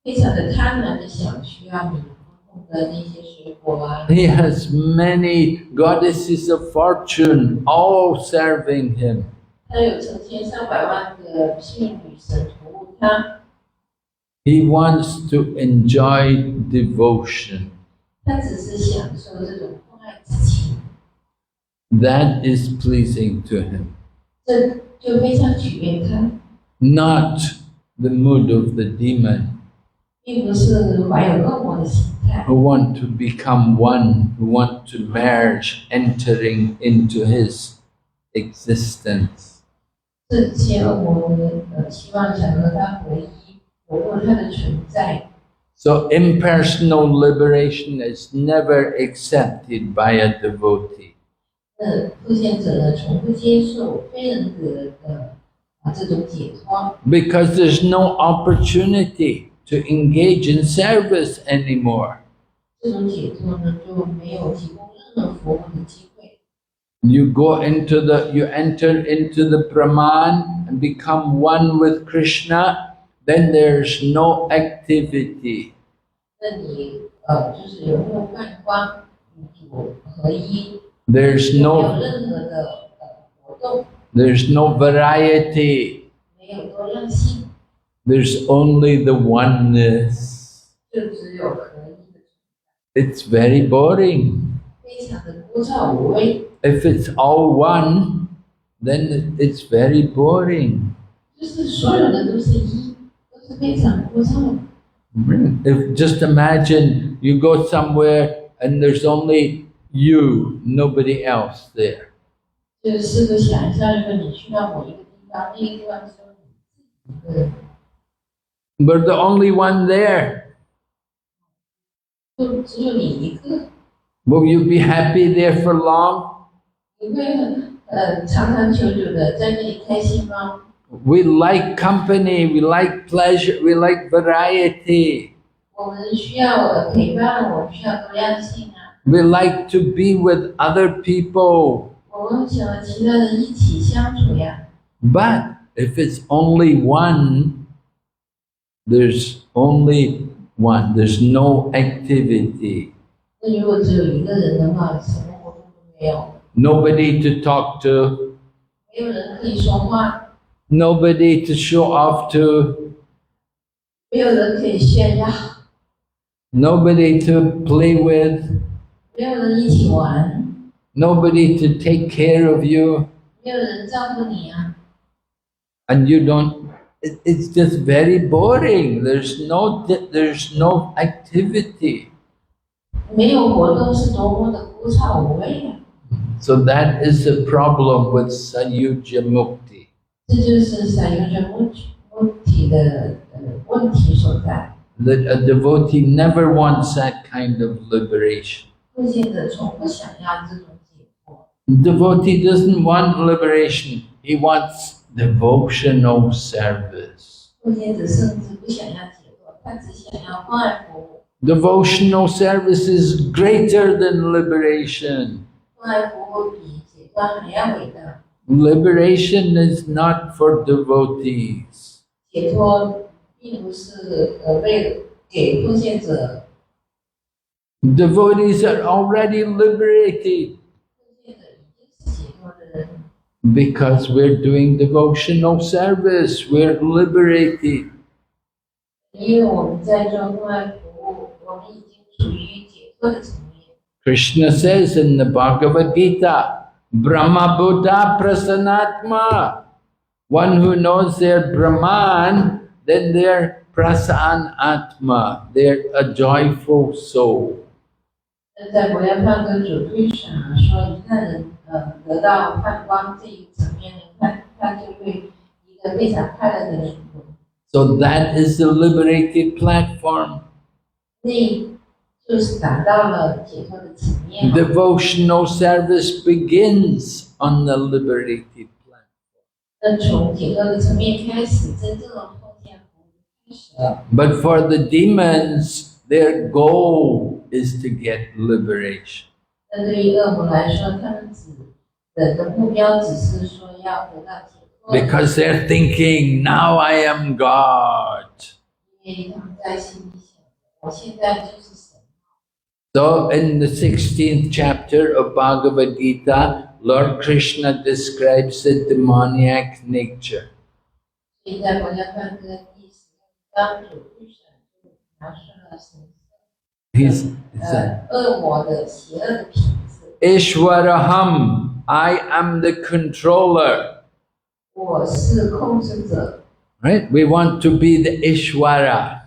非常的贪婪的想需要你供奉的那些水果啊。 He has many goddesses of fortune, all serving him. 他有成千上百万的幸运女神服务他， He wants to enjoy devotion. 他只是享受这种奉爱之情， That is pleasing to him. 这就非常取悦他， Not the mood of the demon 并不是怀有恶魔的心态， who want to become one, who want to merge, entering into his existence. 这些恶魔希望想和他合一，融入他的存在。 So impersonal liberation is never accepted by a devotee. 奉献者呢，从不接受非人格的这种解脱， Because there's no opportunity to engage in service anymore. 这种解脱呢就没有提供任何服务的机会。You enter into the Brahman and become one with Krishna, then there's no activity. 那你就是有没有泛光，有合一， There's 没有 no 任何的活动， there's no variety. 没有多样性， There's only the oneness. 就只有合一的， It's very boring. 非常的枯燥无味。 If it's all one, then it's very boring. 就是所有的都是一，都是非常枯燥的。 If just imagine you go somewhere and there's only you, nobody else there. 就是试着想一下，如果你去到某一个地方，那个地方只有你自己一个人， We're the only one there. 就只有你一个， Will you be happy there for long? 你会长长久久的在那里开心吗？ We like company, we like pleasure, we like variety. 我们需要陪伴，我们需要多样性啊。 We like to be with other people. 我们想和其他人一起相处呀。 But if it's only one, there's only one. There's no activity. 那如果只有一个人的话，什么活动都没有， Nobody to talk to, 没有人可以说话， nobody to show off to, 没有人可以炫耀， nobody to play with, 没有人一起玩， nobody to take care of you, 没有人照顾你啊。 and you don't. It's just very boring. There's no activity. 没有活动是多么的枯燥无味啊！ So that is the problem with Sayuja Mukti. 这就是散游人目体的问题所在。 That a devotee never wants that kind of liberation. 奉献者从不想要这种解脱， Devotee doesn't want liberation. He wants devotional service. 奉献者甚至不想要解脱，他只想要关爱服务。 Devotional service is greater than liberation. 关爱服务比解脱还要伟大。 Liberation is not for devotees. 解脱并不是为了给奉献者， Devotees are already liberated 奉献者已经是解脱的人， because we're doing devotional service. We're liberated. 因为我们在做关爱服务，我们已经处于解脱的层面。 Krishna says in the Bhagavad Gita, Brahma Buddha Prasanatma. One who knows their Brahman, then they're Prasanatma. They're a joyful soul. 在国家梵歌主推崇说，一旦人得到梵光这一层面呢，他就会一个非常快乐的灵魂。 So that is the liberated platform. 那就是达到了解脱的层面。 Devotional service begins on the liberated platform. 那从解脱的层面开始，真正的奉献服务开始了。 But for the demons, their goal is to get liberation. 那对于恶魔来说，他们的目标只是说要得到解脱， Because they're thinking, now I am God. 因为他们在心里想，我现在就是神。 So in the 16th chapter of Bhagavad Gita, Lord Krishna describes the demoniac nature. 所以在国家梵歌第10章主推崇就描述了神恶魔的邪恶的品质。 Ishwaraham, I am the controller. 我是控制者， Right? We want to be the Ishwara.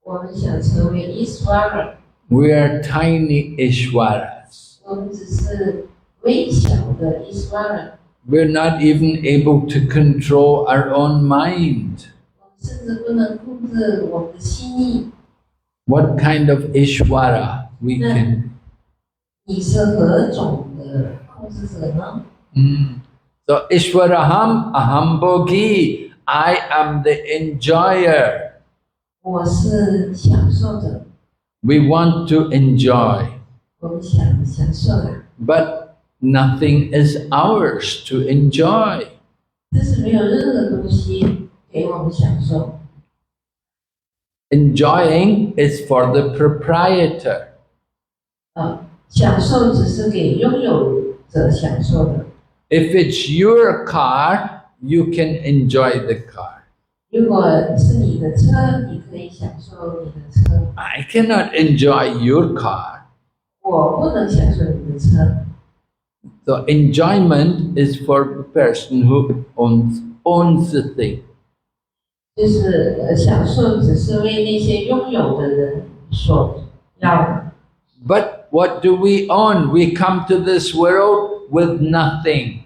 我们想成为伊斯瓦尔， We are tiny Ishwaras. 我们只是微小的伊斯瓦尔， We're not even able to control our own mind. 我们甚至不能控制我们的心意。 What kind of Ishwara we can... 你是何种的控制者呢？ So Ishwaraham aham bhogi, I am the enjoyer. 我是享受者， We want to enjoy. 我们享受啊， But nothing is ours to enjoy. 但是没有任何东西给我们享受。Enjoying is for the proprietor. 享受只是给拥有者享受的。If it's your car, you can enjoy the car. 如果是你的车，你可以享受你的车。I cannot enjoy your car. 我不能享受你的车。So enjoyment is for the person who owns the thing. 就是享受只是为那些拥有的人所要的。But what do we own? We come to this world with nothing.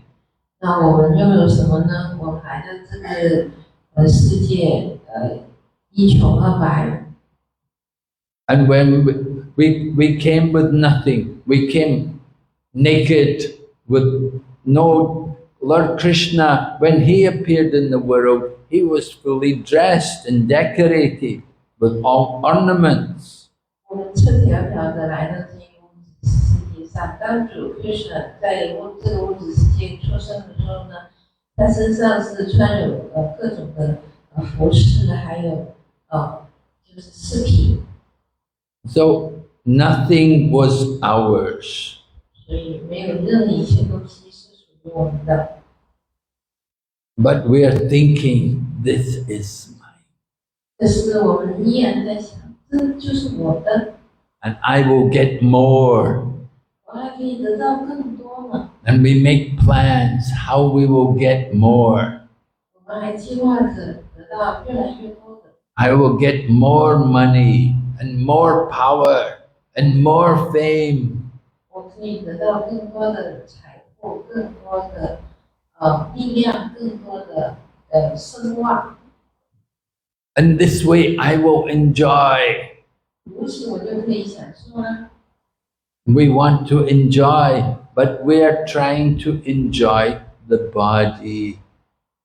那我们拥有什么呢？我们来到这个世界，一穷二白。And when we came with nothing, we came naked with no Lord Krishna. When he appeared in the world, he was fully dressed and decorated with all ornaments. 我们赤条条的来到这个物质世界上，当主 Krishna 在这个物质世界出生的时候呢，他身上是穿有各种的服饰，还有就是饰品。So nothing was ours. 所以没有任何一切东西是属于我们的。But we are thinking, this is mine. 但是我们依然在想，这就是我的。And I will get more. 我还可以得到更多嘛。And we make plans how we will get more. 我们还计划着得到越来越多的。I will get more money and more power and more fame. 我可以得到更多的财富，更多的力量，更多的声望。And this way I will enjoy. 如此我就可以享受了。We want to enjoy, but we are trying to enjoy the body.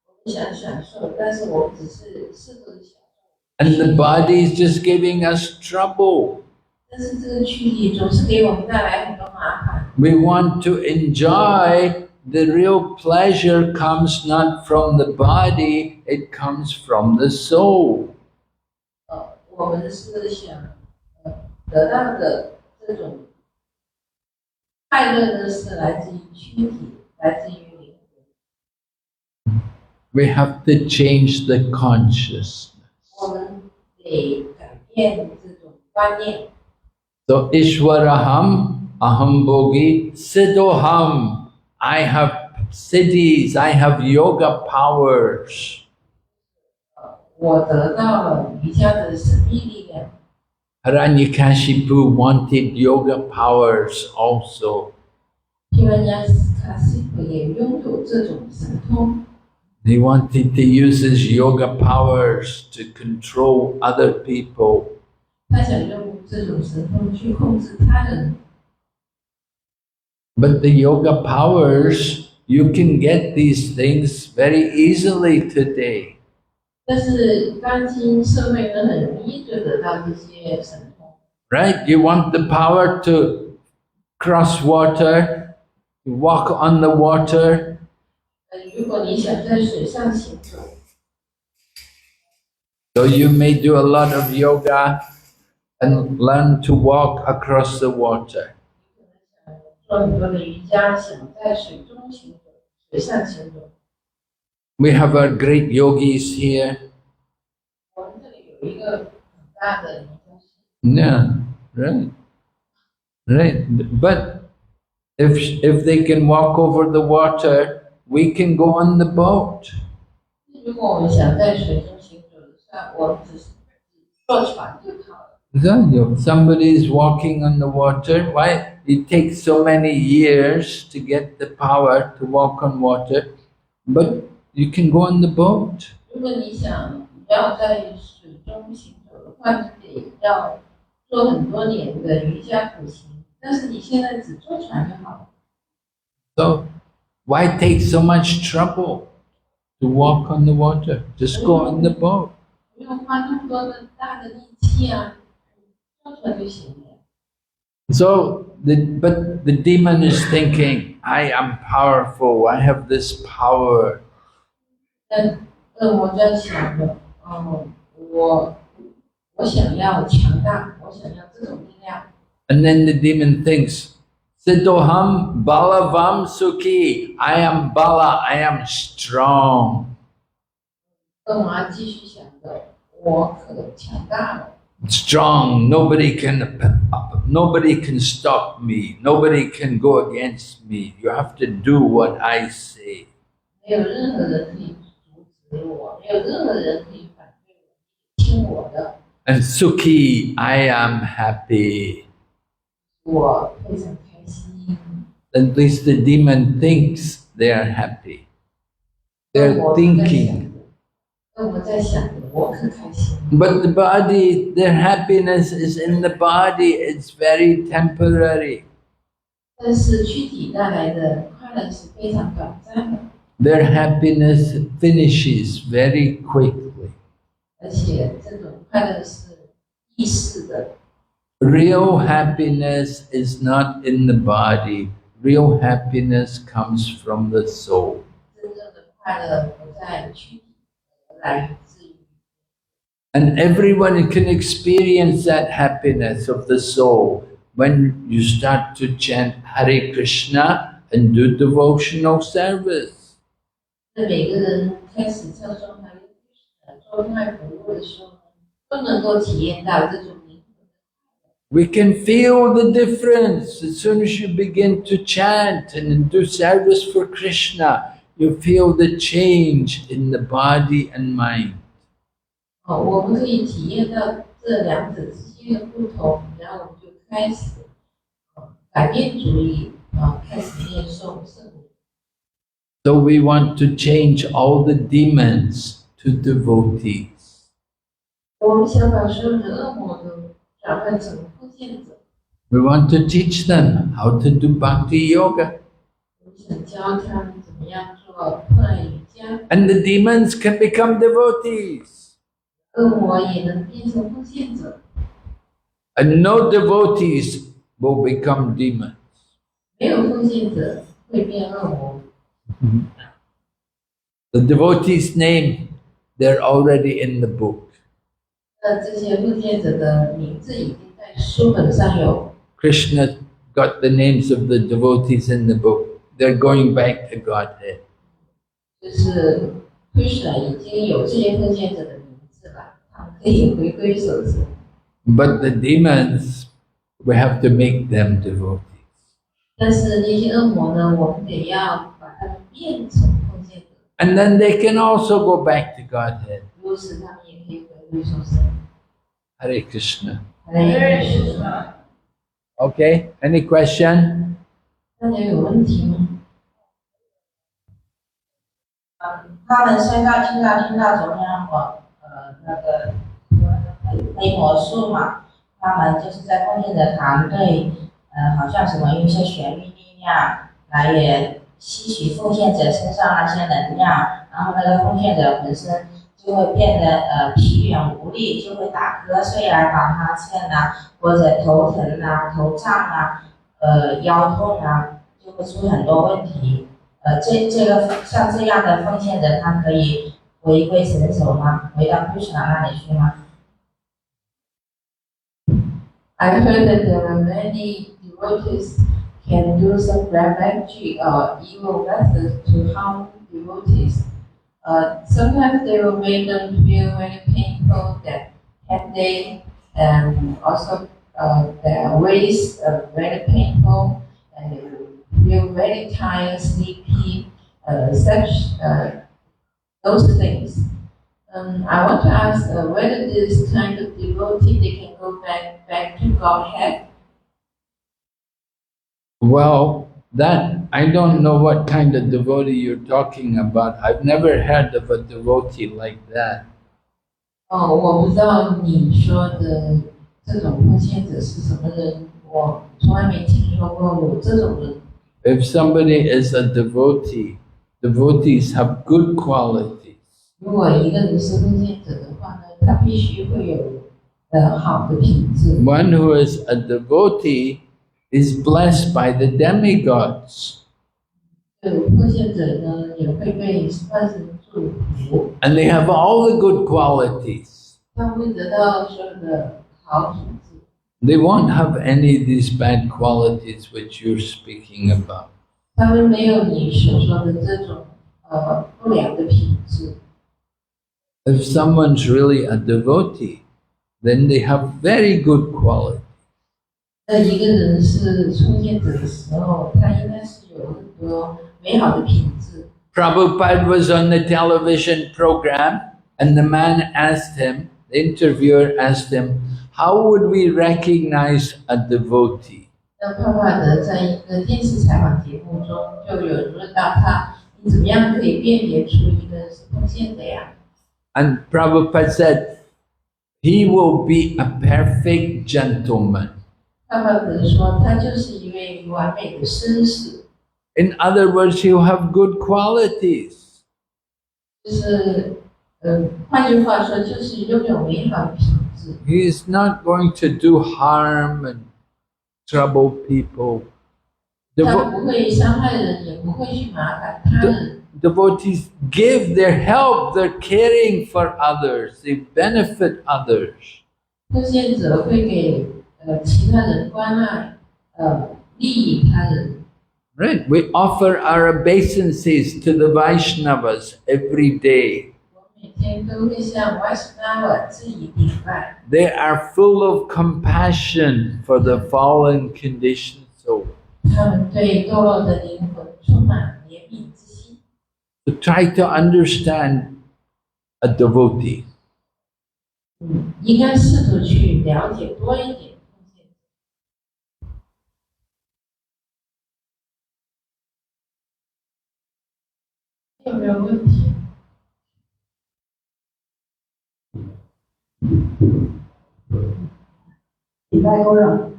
我们想享受，但是我们只是试图享受。And the body is just giving us trouble. 但是这个躯体总是给我们带来很多麻烦。We want to enjoy. The real pleasure comes not from the body, it comes from the soul. 我们是想得到的这种快乐呢，是来自于躯体，来自于灵魂。We have to change the consciousness. 我们得改变这种观念。So Ishwaraham, Ahambhogi, Siddhoham. I have siddhis, I have yoga powers. 我得到了瑜伽的神秘力量。Hiranyakashipu wanted yoga powers also. 希拉加卡西普也拥有这种神通。He wanted to use his yoga powers to control other people. 他想用这种神通去控制他人。But the yoga powers, you can get these things very easily today. 但是当今社会呢，很容易就得到这些神通。Right? You want the power to cross water, to walk on the water. 如果你想在水上行走， So you may do a lot of yoga and learn to walk across the water. 做很多的瑜伽，想在水中行走，水上行走。We have our great yogis here. 我们这里有一个很大的瑜伽室。Yeah, right. Right. But if they can walk over the water, we can go on the boat. 如果我们想在水中行走的话，我们只是坐船就好了。Somebody is walking on the water. Why? It takes so many years to get the power to walk on water, but you can go on the boat. 如果你想要在水中行走的话，你得要做很多年的瑜伽苦行，但是你现在只坐船就好了。So why take so much trouble to walk on the water? Just go on the boat. 不用花那么多的大的力气啊，坐船就行了。So but the demon is thinking, I am powerful, I have this power. 但恶魔在想的，我想要强大，我想要这种力量。And then the demon thinks, Siddhoham balavam sukhi, I am bala, I am strong. 恶魔继续想着，我可强大了。Strong, nobody can stop me, nobody can go against me. You have to do what I say. 没有任何人可以阻止我，没有任何人可以反对我，听我的。And Sukhi, I am happy. 我非常开心。At least the demon thinks they are happy. They're thinking. 恶魔在想着，我可开心。But the body, their happiness is in the body. It's very temporary. 但是躯体带来的快乐是非常短暂的。Their happiness finishes very quickly. 而且这种快乐是意识的。Real happiness is not in the body. Real happiness comes from the soul. 真正的快乐不在躯体，而来自于。And everyone can experience that happiness of the soul when you start to chant Hare Krishna and do devotional service. 每个人开始唱诵Hare Krishna、做爱服务的时候，都能够体验到这种灵魂的快乐。We can feel the difference as soon as you begin to chant and do service for Krishna. You feel the change in the body and mind. 我们可以体验到这两者之间的不同，然后我们就开始改变主意，开始念诵圣名。So we want to change all the demons to devotees. 我们想把所有的恶魔都转换成奉献者。We want to teach them how to do bhakti yoga. 我们想教他们怎么样做破烂瑜伽。And the demons can become devotees. 恶魔也能变成奉献者。And no devotees will become demons. 没有奉献者会变恶魔。The devotees' name, they're already in the book. 这些奉献者的名字已经在书本上有。Krishna got the names of the devotees in the book. They're going back to Godhead. 就是 Krishna 已经有这些奉献者的名字了，他们可以回归首神。But the demons, we have to make them devotees. 但是那些恶魔呢，我们得要把他们变成奉献者。And then they can also go back to Godhead. 如此，他们也可以回归首神。Hare Krishna. Hare Krishna. Okay, any question? 大家有问题吗？他们现在听到昨天我那个黑魔术嘛，他们就是在奉献的团队，好像什么用一些旋律力量来也吸取奉献者身上那些能量，然后那个奉献者本身就会变得疲软无力，就会打瞌睡啊、打哈欠啊，或者头疼啊、头胀啊、腰痛啊，就会出很多问题。这个像这样的奉献者，他可以回归神手吗？回到Krishna那里去吗？ I heard that there are many devotees can do some black magic or evil methods to harm devotees. Sometimes they will make them feel very painful, their headache, and also their waist very painful, and they will feel very tired, sleepy, those things. I want to ask whether this kind of devotee they can go back to Godhead. Well, that I don't know what kind of devotee you're talking about. I've never heard of a devotee like that. 我不知道你说的这种奉献者是什么人，我从来没听说过有这种人。If somebody is a devotee, devotees have good qualities. 如果一个人是奉献者的话呢，他必须会有好的品质。One who is a devotee is blessed by the demigods. 奉献者呢也会被万神祝福， And they have all the good qualities. 他会得到所有的好品质， They won't have any of these bad qualities which you're speaking about. 他们没有你所说的这种不良的品质。 If someone's really a devotee, then they have very good qualities. 那一个人是奉献者的时候，他应该是有很多美好的品质。 Prabhupada was on the television program and the man asked him, the interviewer asked him, how would we recognize a devotee? 那帕帕德在一个电视采访节目中，就有人问到他，你怎么样可以辨别出一个是奉献的呀？ And Prabhupada said, he will be a perfect gentleman. 帕帕德说，他就是一位完美的绅士， In other words, he'll have good qualities. 就是换句话说，就是拥有美好的品质。 He is not going to do harm and trouble people. 他不会伤害人，也不会去麻烦他人。 Devotees give their help, they're caring for others, they benefit others. 奉献者会给其他人关爱，利益他人。 Right? We offer our obeisances to the Vaishnavas every day. 我每天都会向 Vaishnava 致以礼拜。 They are full of compassion for the fallen conditioned soul. 他们对堕落的灵魂充满怜悯之心。 To try to understand a devotee. 应该试图去了解多一点奉献者。有没有问题？礼拜多了，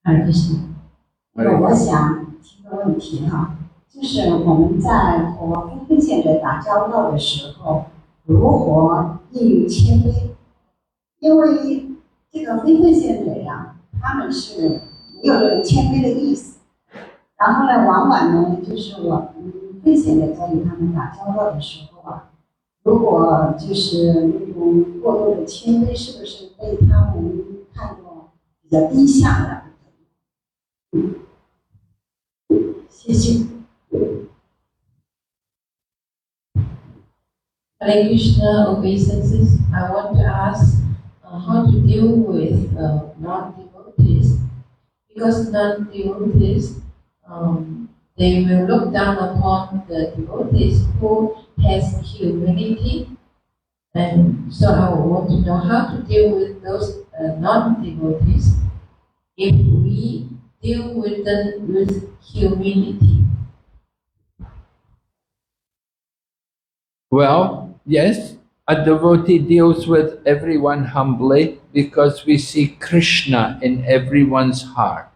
还是我想提个问题哈，就是我们在和非奉献者打交道的时候，如何应于谦卑？因为这个非奉献者呀，他们是没有这个谦卑的意思。然后呢，往往呢，就是我们奉献者在与他们打交道的时候啊，如果就是那种过度的谦卑，是不是被他们看作比较低下的？谢谢。Hare Krishna obeisances. I want to ask how to deal with non-devotees, because non-devotees they will look down upon the devotees who has humility, and so I want to know how to deal with those non-devotees if we deal with them with humility. Well, yes, a devotee deals with everyone humbly because we see Krishna in everyone's heart.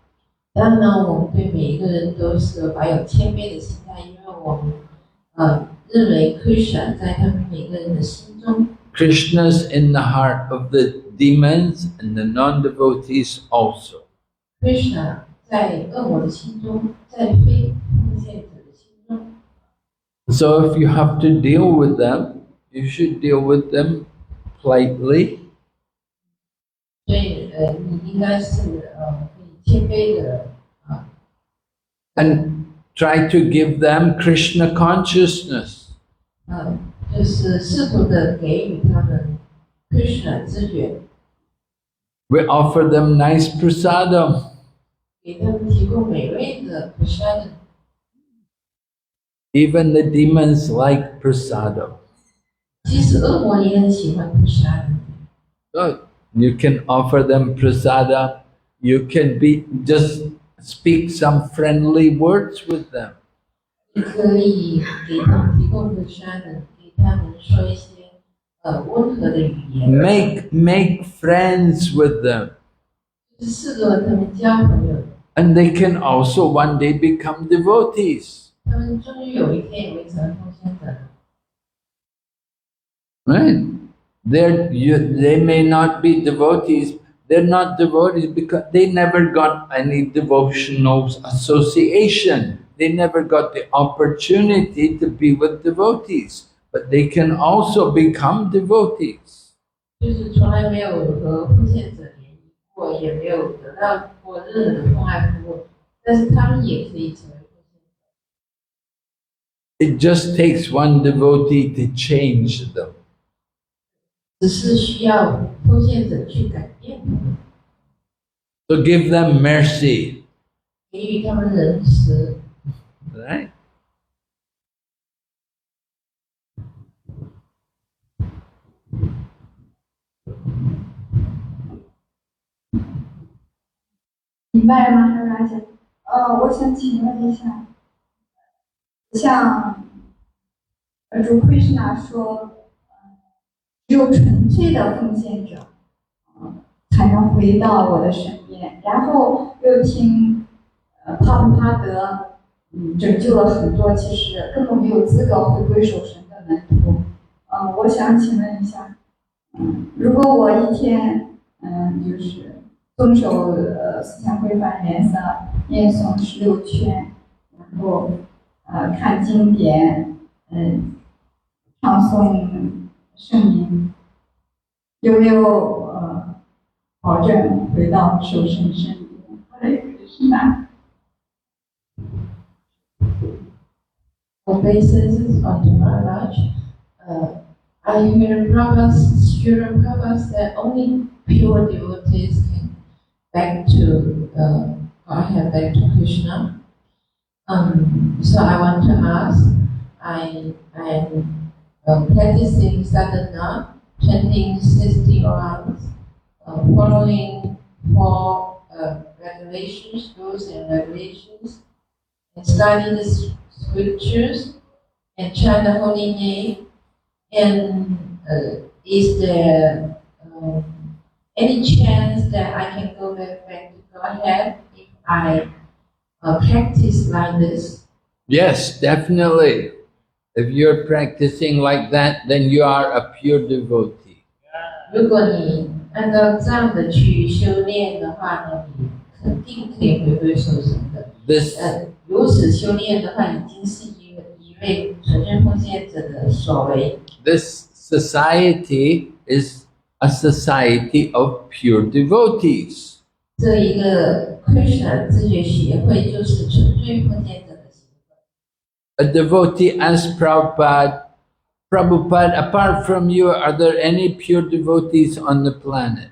当然呢，我们对每一个人都是怀有谦卑的心态，因为我们认为 Krishna 在他们每个人的心中。 Krishna's in the heart of the demons and the non-devotees also. Krishna 在恶魔的心中，在非奉献者的心中。 So if you have to deal with them, you should deal with them politely. 所以你应该是可以谦卑的and try to give them Krishna consciousness. 就是试图的给予他们 Krishna 知觉， We offer them nice prasadam. 给他们提供美味的 Krishna。 Even the demons like prasadam. 其实恶魔也很喜欢 Krishna。 So you can offer them prasada. You can just speak some friendly words with them. 你可以给他们提供 Krishna， 给他们说一些温和的语言。 Make friends with them. 就是试着和他们交朋友。 And they can also one day become devotees. 他们终于有一天也会成为奉献者。 Right? They may not be devotees, they're not devotees because they never got any devotional association. They never got the opportunity to be with devotees, but they can also become devotees. 就是从来没有和奉献者联谊过，也没有得到过任何的奉爱服务，但是他们也可以成为奉献者。It just takes one devotee to change them. 只是需要奉献者去改变他们， So give them mercy, 给予他们仁慈。 right? 明白吗，哈拉姐？我想请问一下，像主奎什纳说，只有纯粹的奉献者，才能回到我的身边。然后又听，帕布帕德，拯救了很多其实根本没有资格回归守神的门徒。我想请问一下，如果我一天，就是遵守思想规范原则，念诵16圈，然后看经典，唱诵圣名，有没有保证回到守神身边？好嘞，是吧Obeisances on the Maharaj. I hear Prabhupada's, Srila Prabhupada that only pure devotees can back to Godhead, back to Krishna. So I want to ask, I am practicing sadhana, chanting 60 rounds, following 4 regulations, rules and regulations, and studying the scriptures and chant the holy name. And is there any chance that I can go back to Godhead if I practice like this? Yes, definitely. If you're practicing like that, then you are a pure devotee. 如果你按照这样的去修炼的话呢，你肯定可以回归受神的。This 如此修炼的话，已经是一位纯正奉献者的所为。This society is a society of pure devotees. 这一个 Krishna 自觉协会就是纯粹奉献者的协会。 A devotee asked Prabhupada, apart from you, are there any pure devotees on the planet?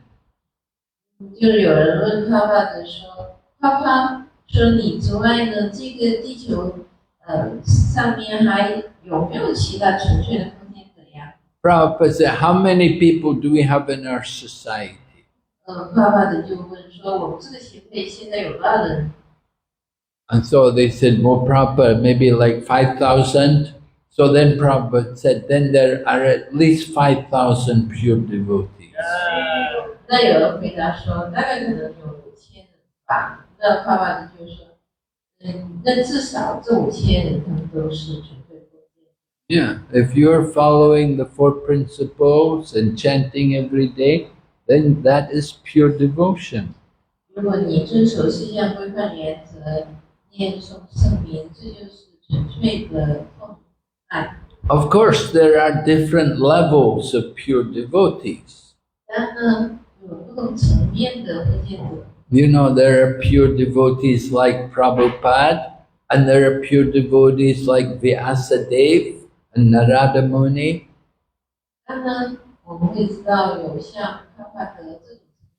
就有人问帕帕的说，帕帕说你之外呢，这个地球上面还有没有其他纯粹的奉献者呀？ Prabhupada said, how many people do we have in our society? 帕帕的就问说，我们这个协会现在有多少人？ And so they said, well, Prabhupada, maybe like 5,000. So then Prabhupada said, then there are at least 5,000 pure devotees. 那有人回答说，大概可能有5000人吧。那帕帕的就说，那至少这5000人他们都是纯粹奉献。 Yeah, if you're following the 4 principles and chanting every day, then that is pure devotion. 如果你遵守四项规范原则，念诵圣名，这就是纯粹的奉爱。 Of course, there are different levels of pure devotees. 但呢，有不同层面的奉献者。 You know, there are pure devotees like Prabhupada, and there are pure devotees like Vyasadeva and Narada Muni. 那呢，我们会知道有像帕帕德这种层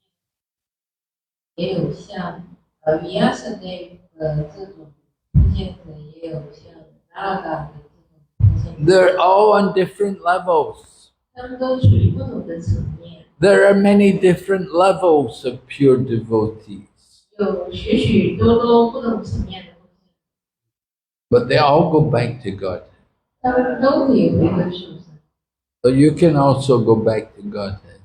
面，也有像Vyasadeva 的这种奉献者，也有像Narada的这种奉献者。 They're all on different levels. 他们都属于不同的层面。 There are many different levels of pure devotees, 有许许多多不同层面的奉献， but they all go back to God. 他们都可以回归受神， So you can also go back to Godhead.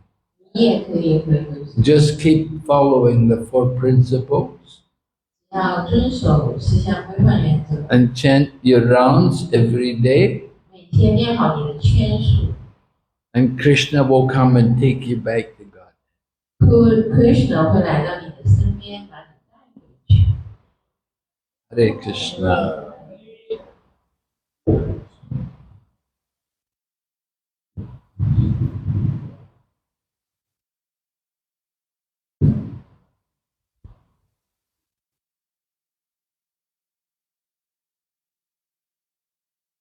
你也可以回归受神。 Just keep following the 4 principles 要遵守四项规范原则， and chant your rounds every day, 每天练好你的圈数， and Krishna will come and take you back to God. Krishna 会来到你的身边，把你带回去。Hare Krishna.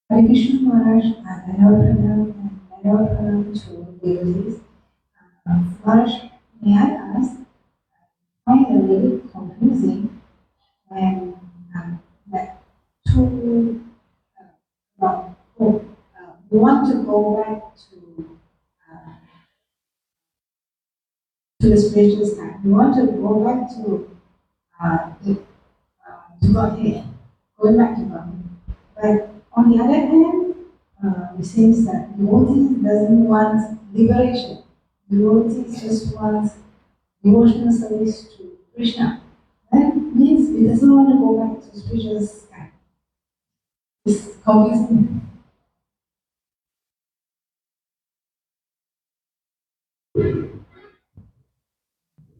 Hare Krishna Maharaj, I know to devotees. First, may I ask, I find it really confusing when that two we want to go back to the spiritual side. We want to go back to Godhead, going back to Godhead. But on the other hand, it seems that devotee doesn't want liberation. Devotee just wants devotional service to Krishna. That means it doesn't want to go back to spiritual side. It's confusing.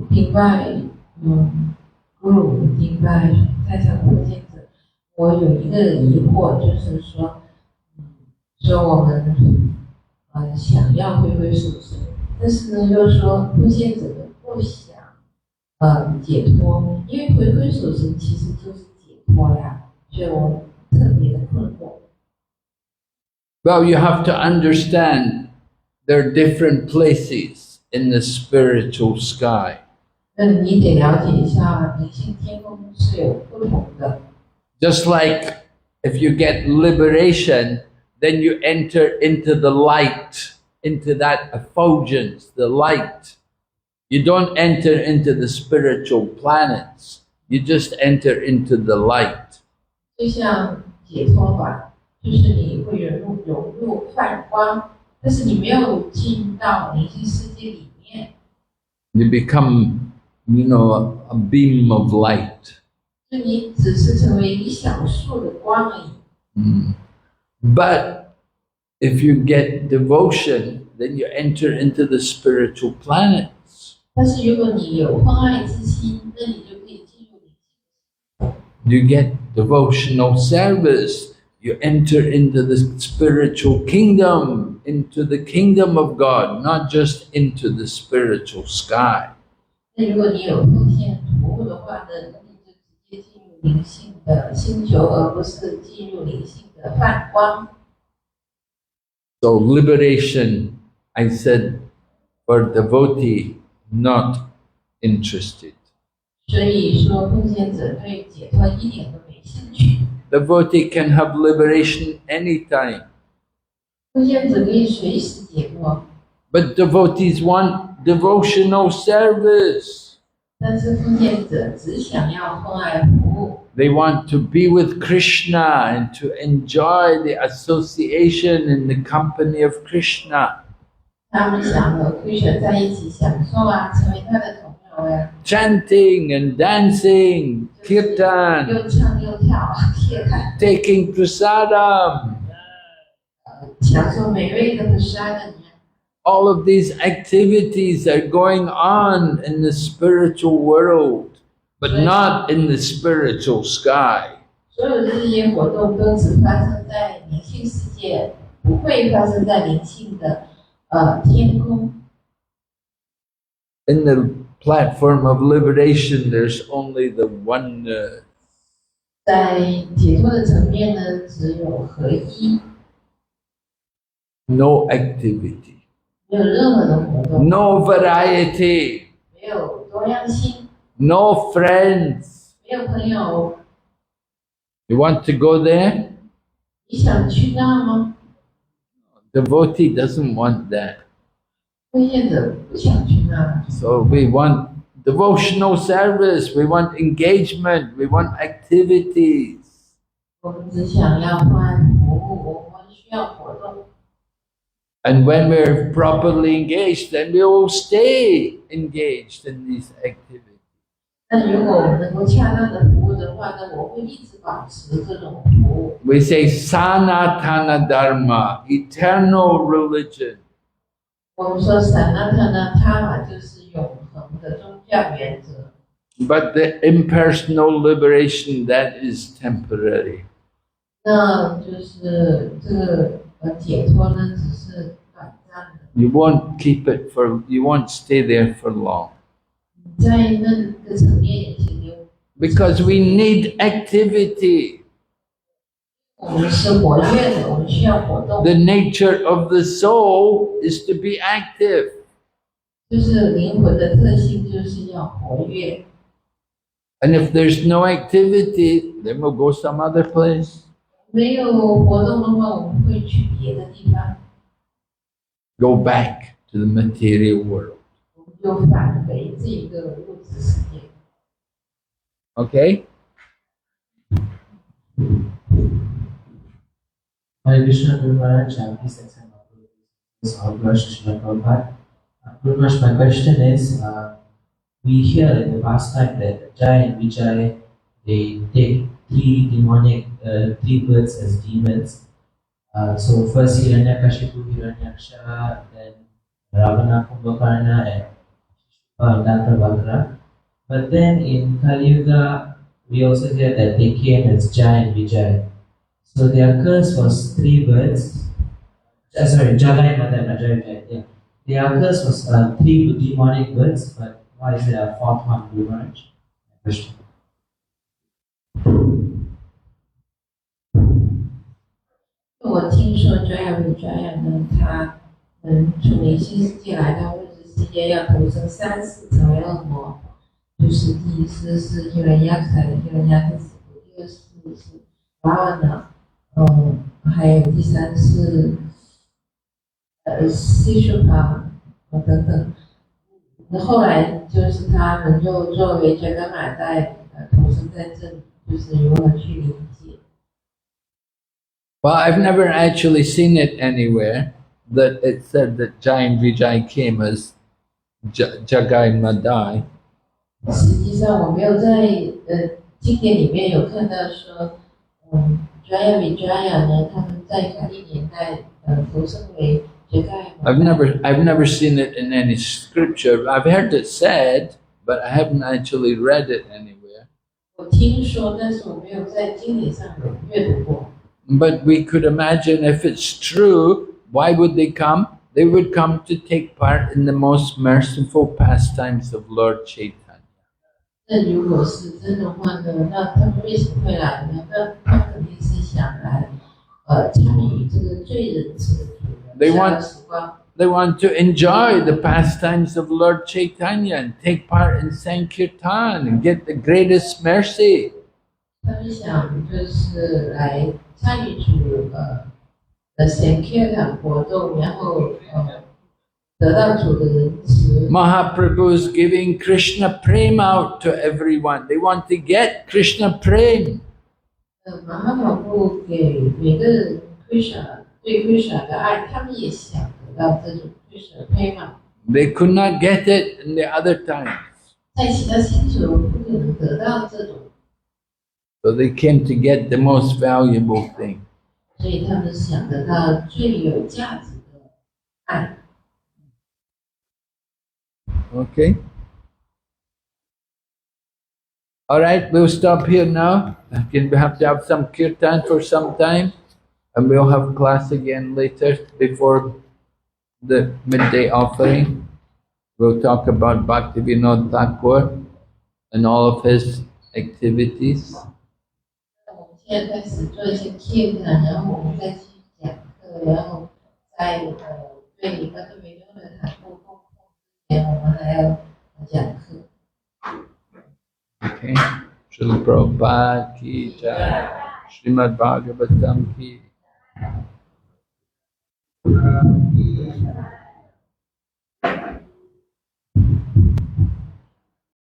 明白，Guru 明白，在场奉献者，我有一个疑惑，就是说，说我们想要恢恢属神，但是呢，又说奉献者的不想解脱，因为回归属神其实就是解脱呀，所以我特别的困惑。Well, you have to understand there are different places in the spiritual sky. 那你得了解一下，灵性天空是有不同的。Just like if you get liberation, then you enter into the light, into that effulgence, the light. You don't enter into the spiritual planets. You just enter into the light. 就像解脱法，就是你会融入泛光，但是你没有进到灵性世界里面。You become, a beam of light. 就你只是成为一小束的光而已。But if you get devotion, then you enter into the spiritual planets. 但是如果你有奉爱之心，那你就可以进入灵性。You get devotional service. You enter into the spiritual kingdom, into the kingdom of God, not just into the spiritual sky. 那如果你有奉献服务的话呢，那你就直接进入灵性的星球，而不是进入灵性的泛光。So liberation, I said, for devotee, not interested. 所以说，奉献者对解脱一点都没兴趣。Devotee can have liberation anytime. 奉献者可以随时解脱， But devotees want devotional service. 但是奉献者只想要奉爱服务， They want to be with Krishna and to enjoy the association in the company of Krishna. 他们想和 Krishna 在一起享受啊，成为他的朋友呀， Chanting and dancing, 又 kirtan, 唱又跳，贴看， taking prasadam. 享受美味的prasadam。 All of these activities are going on in the spiritual world, but not in the spiritual sky. 所有这些活动都只发生在灵性世界，不会发生在灵性的天空。 In the platform of liberation, there's only the oneness. 在解脱的层面呢，只有合一， No activity, 没有任何的活动， no variety, 没有多样性， no friends. 没有朋友。 You want to go there? 你想去那吗？ Devotee doesn't want that. 奉献者不想去那， So we want devotional service, we want engagement, we want activities. 我们只想要奉爱服务，我们需要活动。 And when we're properly engaged, then we will stay engaged in these activities. 但如果我们能够恰当的服务的话呢，我会一直保持这种服务。 We say Sanatana Dharma, eternal religion. 我们说散那特呢，它就是永恒的宗教原则。But the impersonal liberation, that is temporary. 那就是这个解脱呢，只是短暂的。You won't keep it for, you won't stay there for long. 你在那个层面也停留。Because we need activity. 我们是活跃的，我们需要活动。The nature of the soul is to be active. 就是灵魂的特性，就是要活跃。And if there's no activity, then we'll go some other place. 没有活动的话，我们会去别的地方。Go back to the material world. 我们就返回这个物质世界。Okay? Hare Krishna, Guru Maharaj, please accept my apologies. All glories to Srila Prabhupada. Guru Maharaj, my question is, we hear in the past time that Jai and Vijay, they take three birds as demons. So first Hiranyakashipu, Hiranyaksha, then Ravana, Kumbhakarna, and Dantabhadra. But then in Kali Yuga, we also hear that they came as Jai and Vijay. So their curse was three birds. Sorry, Jagai and Madai, not Jai and Vijay. Yeah. Their curse was three demonic birds, but why is there a fourth one, Guru Maharaj? Question. 我听说 Jaya Vijaya 呢，他从灵性世界来到物质世界，要投生3世成为恶魔。就是第一世是 Hiranyakashipu，第2世是 Ravana，还有第3世Sishupha 等等。后来就是他们就作为这个马代投生在这里，就是如何去理解。Well, I've never actually seen it anywhere that it said that Jai and Vijay came as Jagai Madai. 实际上，我没有在经典里面有看到说，Jaya Vijaya 呢，他们在卡利年代投生为 Jagai。I've never seen it in any scripture. I've heard it said, but I haven't actually read it anywhere. 我听说，但是我没有在经典上有阅读过。But we could imagine if it's true, why would they come? They would come to take part in the most merciful pastimes of Lord Chaitanya. 那如果是真的话呢，那他们为什么会来呢？那他肯定是想来参与这个最仁慈的主人时光。They want to enjoy the pastimes of Lord Chaitanya and take part in Sankirtan and get the greatest mercy. 他们想就是来参与主的Sankirtan 活动，然后得到主的仁慈。Mahaprabhu is giving Krishna Prem out to everyone. They want to get Krishna Prem. 马哈马布给每个人 Krishna 对 Krishna 的爱，他们也想得到这种 Krishna Prema。They could not get it in the other times. 在其他星球不可能得到这种。So they came to get the most valuable thing. 所以他们想得到最有价值的爱。Okay. All right, we'll stop here now. We have to have some kirtan for some time, and we'll have class again later before the midday offering. We'll talk about Bhaktivinoda Thakur and all of his activities. 我们现在开始做一些 kirtan，然后我们再去讲课，然后在对Bhaktivinoda Thakur我们还要讲课。Okay. Srila Prabhupada ki jai. Srimad Bhagavatam ki